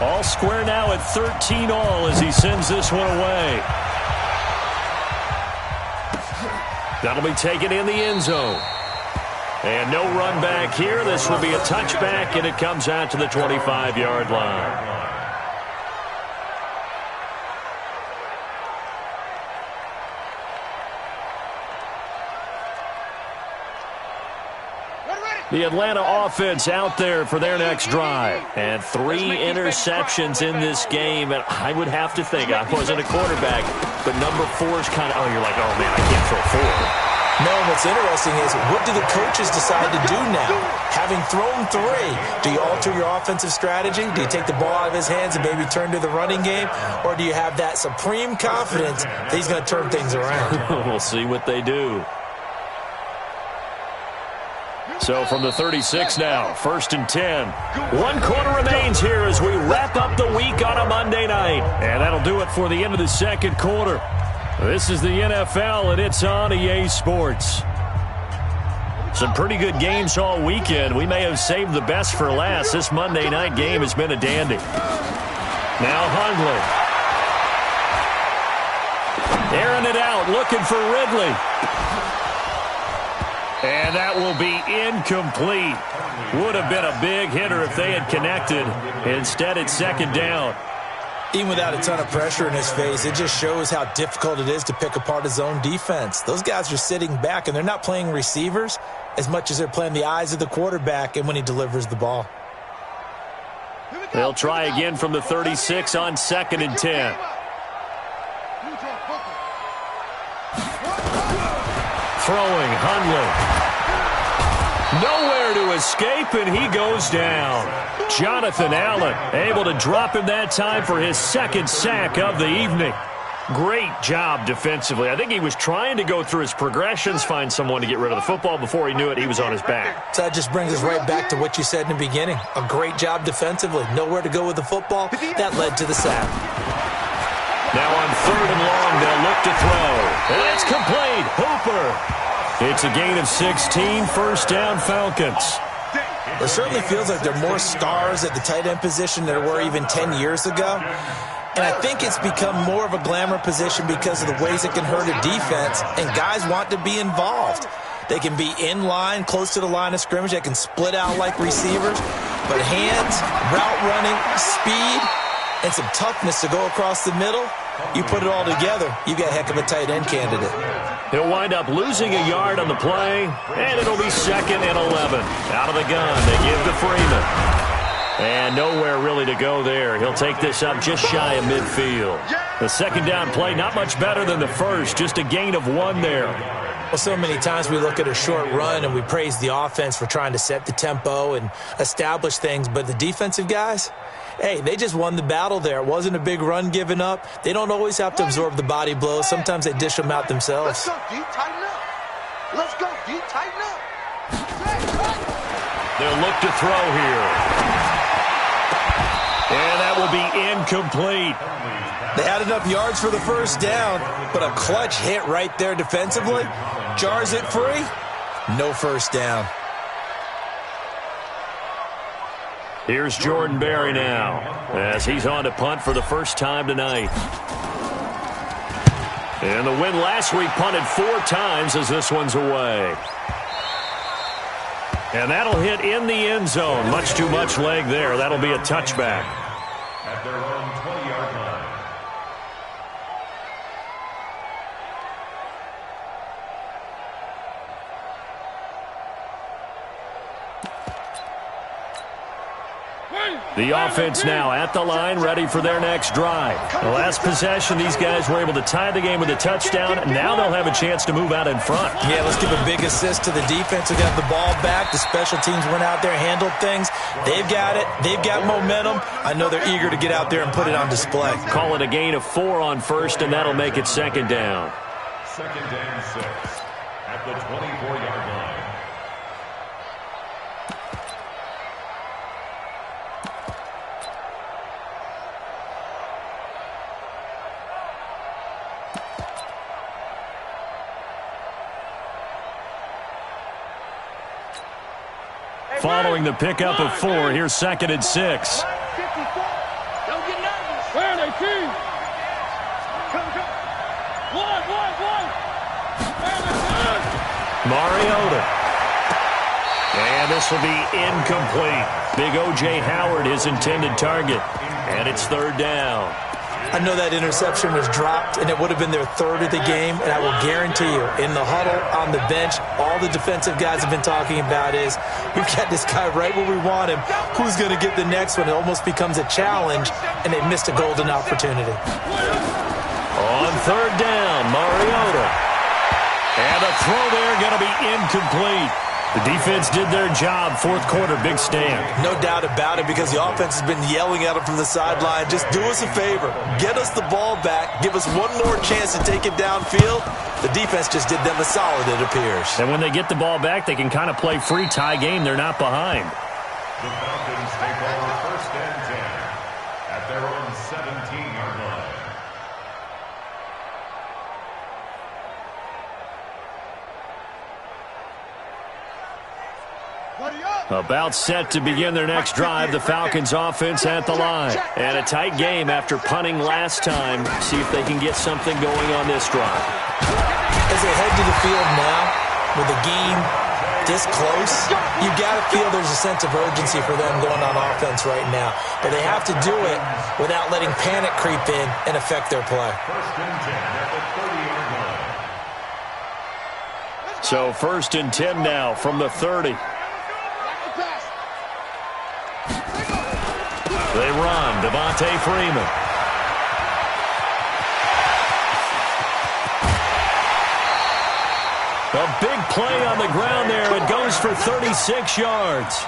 All square now at 13 all as he sends this one away. That'll be taken in the end zone. And no run back here. This will be a touchback, and it comes out to the 25-yard line. The Atlanta offense out there for their next drive. And 3 interceptions in this game. And I would have to think, I wasn't a quarterback, but number 4 is kind of, oh, you're like, oh, man, I can't throw 4. No, what's interesting is, what do the coaches decide to do now? Having thrown 3, do you alter your offensive strategy? Do you take the ball out of his hands and maybe turn to the running game? Or do you have that supreme confidence that he's going to turn things around? We'll see what they do. So from the 36 now, 1st and 10. 1 quarter remains here as we wrap up the week on a Monday night. And that'll do it for the end of the second quarter. This is the NFL, and it's on EA Sports. Some pretty good games all weekend. We may have saved the best for last. This Monday night game has been a dandy. Now Hundley. Airing it out, looking for Ridley. And that will be incomplete. Would have been a big hitter if they had connected. Instead, it's 2nd down. Even without a ton of pressure in his face, it just shows how difficult it is to pick apart his own defense. Those guys are sitting back, and they're not playing receivers as much as they're playing the eyes of the quarterback and when he delivers the ball. They'll try again from the 36 on 2nd and 10. Throwing, Hundley. Nowhere to escape, and he goes down. Jonathan Allen able to drop him that time for his 2nd sack of the evening. Great job defensively. I think he was trying to go through his progressions, find someone to get rid of the football. Before he knew it, he was on his back. So that just brings us right back to what you said in the beginning. A great job defensively. Nowhere to go with the football. That led to the sack. Now on 3rd and long, they'll look to throw. And it's complete. Hooper. It's a gain of 16, 1st down Falcons. It certainly feels like there are more stars at the tight end position than there were even 10 years ago. And I think it's become more of a glamour position because of the ways it can hurt a defense, and guys want to be involved. They can be in line, close to the line of scrimmage. They can split out like receivers. But hands, route running, speed, and some toughness to go across the middle, you put it all together, you got a heck of a tight end candidate. He'll wind up losing a yard on the play, and it'll be 2nd and 11. Out of the gun, they give to Freeman. And nowhere really to go there. He'll take this up just shy of midfield. The 2nd down play, not much better than the first, just a gain of 1 there. Well, so many times we look at a short run and we praise the offense for trying to set the tempo and establish things, but the defensive guys, hey, they just won the battle there. It wasn't a big run given up. They don't always have to absorb the body blows. Sometimes they dish them out themselves. Let's go, D, tighten up. Let's go, D, tighten up. They'll look to throw here. And that will be incomplete. They had enough yards for the 1st down, but a clutch hit right there defensively. Jars it free. No 1st down. Here's Jordan Berry now as he's on to punt for the first time tonight. And the win last week punted 4 times as this one's away. And that'll hit in the end zone. Much too much leg there. That'll be a touchback. At their own 20-yard line. The offense now at the line, ready for their next drive. The last possession, these guys were able to tie the game with a touchdown. Now they'll have a chance to move out in front. Yeah, let's give a big assist to the defense who got the ball back. The special teams went out there, handled things. They've got it. They've got momentum. I know they're eager to get out there and put it on display. Call it a gain of 4 on first, and that'll make it second down. Second and 6 at the 24-yard line. Following the pickup of 4, here's second and 6. Don't get nervous. Where are they, team? Come. One. Mariota. And this will be incomplete. Big O.J. Howard, his intended target. And it's third down. I know that interception was dropped, and it would have been their third of the game, and I will guarantee you, in the huddle, on the bench, all the defensive guys have been talking about is, we've got this guy right where we want him. Who's going to get the next one? It almost becomes a challenge, and they missed a golden opportunity. On third down, Mariota. And the throw there going to be incomplete. The defense did their job. Fourth quarter, big stand. No doubt about it, because the offense has been yelling at them from the sideline. Just do us a favor. Get us the ball back. Give us one more chance to take it downfield. The defense just did them a solid, it appears. And when they get the ball back, they can kind of play free tie game. They're not behind. The Falcons take over first and 10 at their own 17-yard line. About set to begin their next drive, the Falcons offense at the line. And a tight game after punting last time. See if they can get something going on this drive. As they head to the field now, with the game this close, you got to feel there's a sense of urgency for them going on offense right now. But they have to do it without letting panic creep in and affect their play. First and 10 at the 30-yard line. So first and 10 now from the 30. They run. Devontae Freeman. A big play on the ground there. It goes for 36 yards.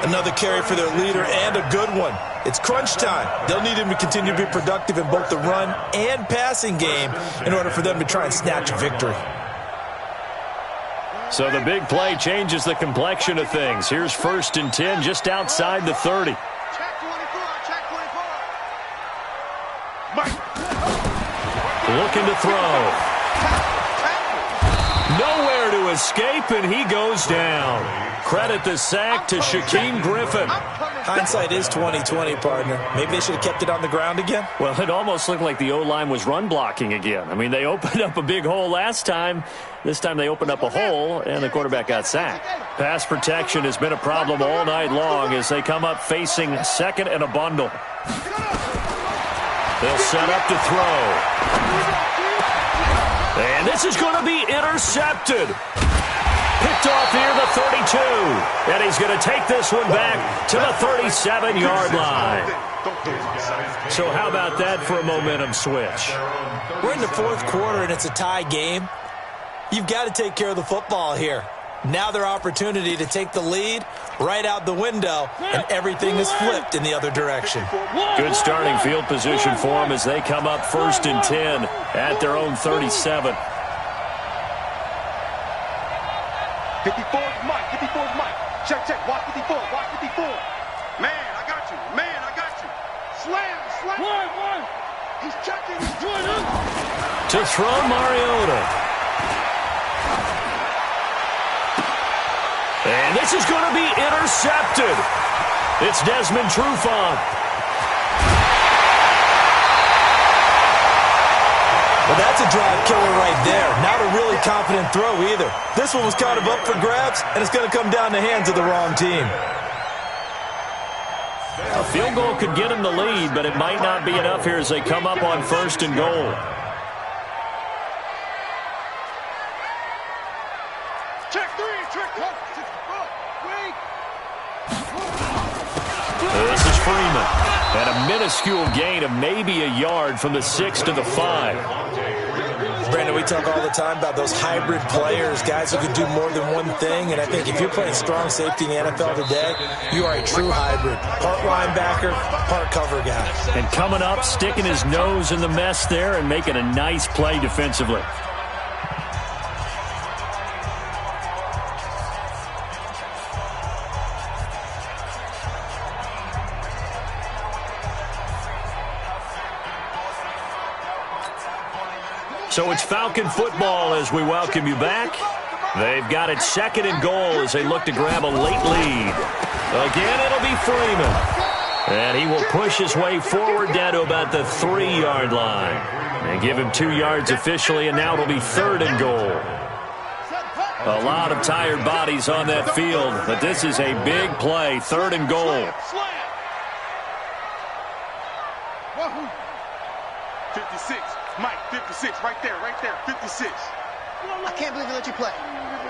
Another carry for their leader, and a good one. It's crunch time. They'll need him to continue to be productive in both the run and passing game in order for them to try and snatch a victory. So the big play changes the complexion of things. Here's first and 10 just outside the 30. Looking to throw. Nowhere to escape, and he goes down. Credit the sack to Shaquem Griffin. Hindsight is 20/20, partner. Maybe they should have kept it on the ground again. Well, it almost looked like the O-line was run blocking again. I mean, they opened up a big hole last time. This time they opened up a hole, and the quarterback got sacked. Pass protection has been a problem all night long as they come up facing second and a bundle. They'll set up to throw. And this is going to be intercepted. Picked off near the 32. And he's going to take this one back to the 37-yard line. So how about that for a momentum switch? We're in the fourth quarter, and it's a tie game. You've got to take care of the football here. Now their opportunity to take the lead right out the window, and everything is flipped in the other direction. Good starting field position for them as they come up first and 10 at their own 37. 54's Mike. 54's Mike. Check. Watch 54. Watch 54. Man, I got you. Slam. One. He's checking. He's doing it. To throw Mariota. And this is going to be intercepted. It's Desmond Trufant. Well, that's a drive killer right there. Not a really confident throw either. This one was kind of up for grabs, and it's going to come down the hands of the wrong team. A field goal could get him the lead, but it might not be enough here as they come up on 1st and goal. Check 3, check 1. This is Freeman. And a minuscule gain of maybe a yard from the 6 to the 5. Brandon, we talk all the time about those hybrid players, guys who can do more than one thing. And I think if you're playing strong safety in the NFL today, you are a true hybrid. Part linebacker, part cover guy. And coming up, sticking his nose in the mess there and making a nice play defensively. So it's Falcon football as we welcome you back. They've got it 2nd and goal as they look to grab a late lead. Again, it'll be Freeman. And he will push his way forward down to about the 3-yard line. And give him 2 yards officially, and now it'll be 3rd and goal. A lot of tired bodies on that field, but this is a big play, 3rd and goal. 56. Mike, 56, right there, 56. I can't believe they let you play.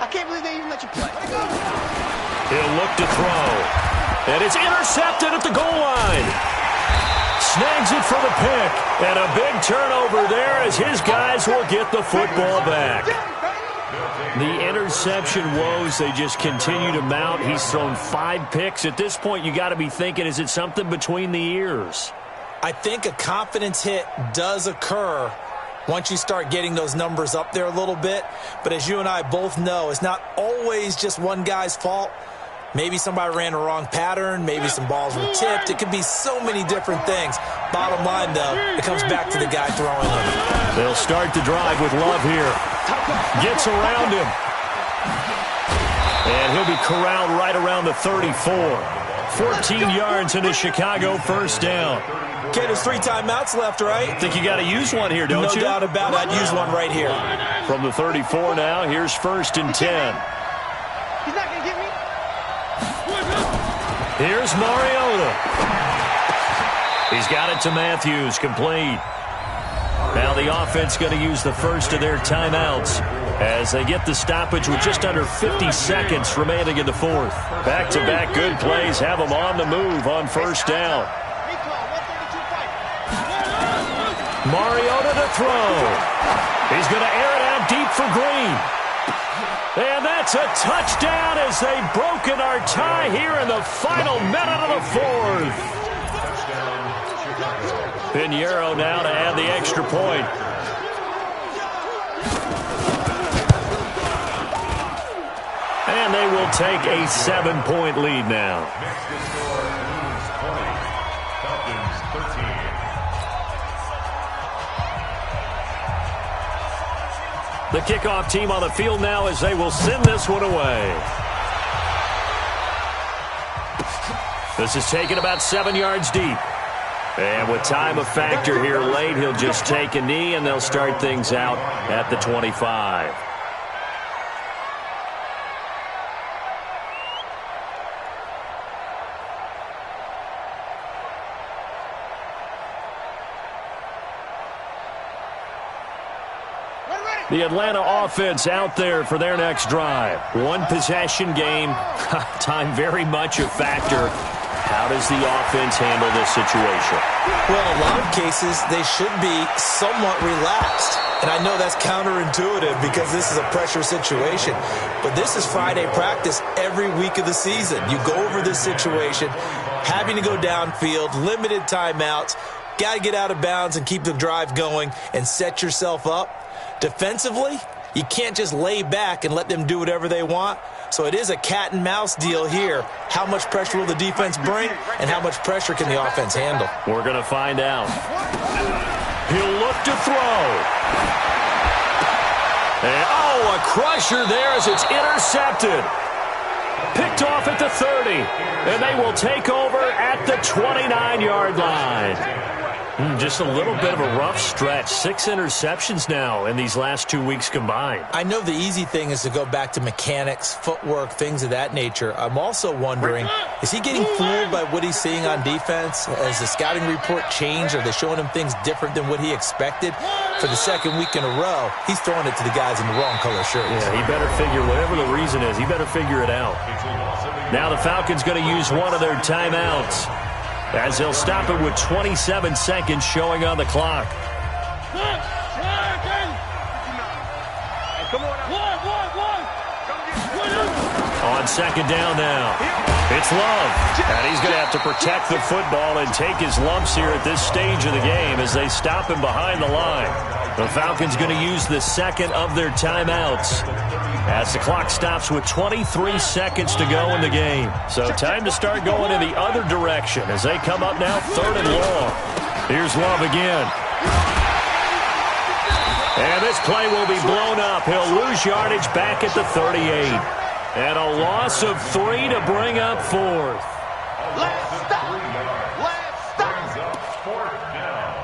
I can't believe they even let you play. He'll look to throw. And it's intercepted at the goal line. Snags it for the pick. And a big turnover there as his guys will get the football back. The interception woes, they just continue to mount. He's thrown 5 picks. At this point, you got to be thinking, is it something between the ears? I think a confidence hit does occur once you start getting those numbers up there a little bit. But as you and I both know, it's not always just one guy's fault. Maybe somebody ran the wrong pattern. Maybe some balls were tipped. It could be so many different things. Bottom line, though, it comes back to the guy throwing them. They'll start the drive with Love here. Gets around him. And he'll be corralled right around the 34. 14 yards into Chicago, 1st down. Okay, there's 3 timeouts left, right? Think you got to use one here, don't you? No doubt about it. I'd use one right here. From the 34 now, here's 1st and 10. He's not going to get me. Here's Mariota. He's got it to Matthews, complete. Now the offense going to use the first of their timeouts as they get the stoppage with just under 50 seconds remaining in the 4th. Back-to-back good plays have them on the move on 1st down. Mariota to throw. He's going to air it out deep for Green. And that's a touchdown as they've broken our tie here in the final minute of the 4th. Pinheiro now to add the extra point. And they will take a 7-point lead now. The kickoff team on the field now as they will send this one away. This is taken about 7 yards deep. And with time a factor here late, he'll just take a knee and they'll start things out at the 25. The Atlanta offense out there for their next drive. 1 possession game. Time very much a factor. How does the offense handle this situation? Well, in a lot of cases, they should be somewhat relaxed. And I know that's counterintuitive because this is a pressure situation. But this is Friday practice every week of the season. You go over this situation, having to go downfield, limited timeouts, got to get out of bounds and keep the drive going and set yourself up. Defensively, you can't just lay back and let them do whatever they want. So it is a cat and mouse deal here. How much pressure will the defense bring, and how much pressure can the offense handle? We're going to find out. He'll look to throw. And, a crusher there as it's intercepted. Picked off at the 30, and they will take over at the 29-yard line. Just a little bit of a rough stretch. 6 interceptions now in these last 2 weeks combined. I know the easy thing is to go back to mechanics, footwork, things of that nature. I'm also wondering, is he getting fooled by what he's seeing on defense? Has the scouting report changed? Are they showing him things different than what he expected? For the second week in a row, he's throwing it to the guys in the wrong color shirts. Yeah, he better figure, whatever the reason is, he better figure it out. Now the Falcons going to use one of their timeouts, as they'll stop it with 27 seconds showing on the clock. On second down now, it's Love. And he's going to have to protect the football and take his lumps here at this stage of the game as they stop him behind the line. The Falcons going to use the second of their timeouts as the clock stops with 23 seconds to go in the game. So time to start going in the other direction as they come up now 3rd and long. Here's Love again. And this play will be blown up. He'll lose yardage back at the 38. And a loss of 3 to bring up 4th. Let's stop. Let's stop. 4th down.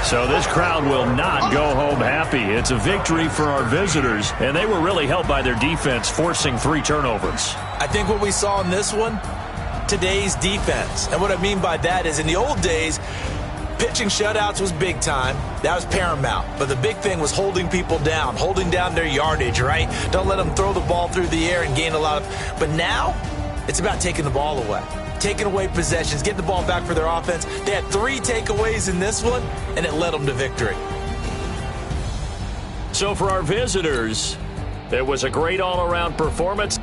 So this crowd will not go home happy. It's a victory for our visitors, and they were really helped by their defense forcing 3 turnovers. I think what we saw in this one, today's defense. And what I mean by that is in the old days, pitching shutouts was big time. That was paramount. But the big thing was holding people down, holding down their yardage, right? Don't let them throw the ball through the air and gain a lot of... But now, it's about taking the ball away. Taking away possessions, getting the ball back for their offense. They had 3 takeaways in this one, and it led them to victory. So for our visitors, it was a great all-around performance.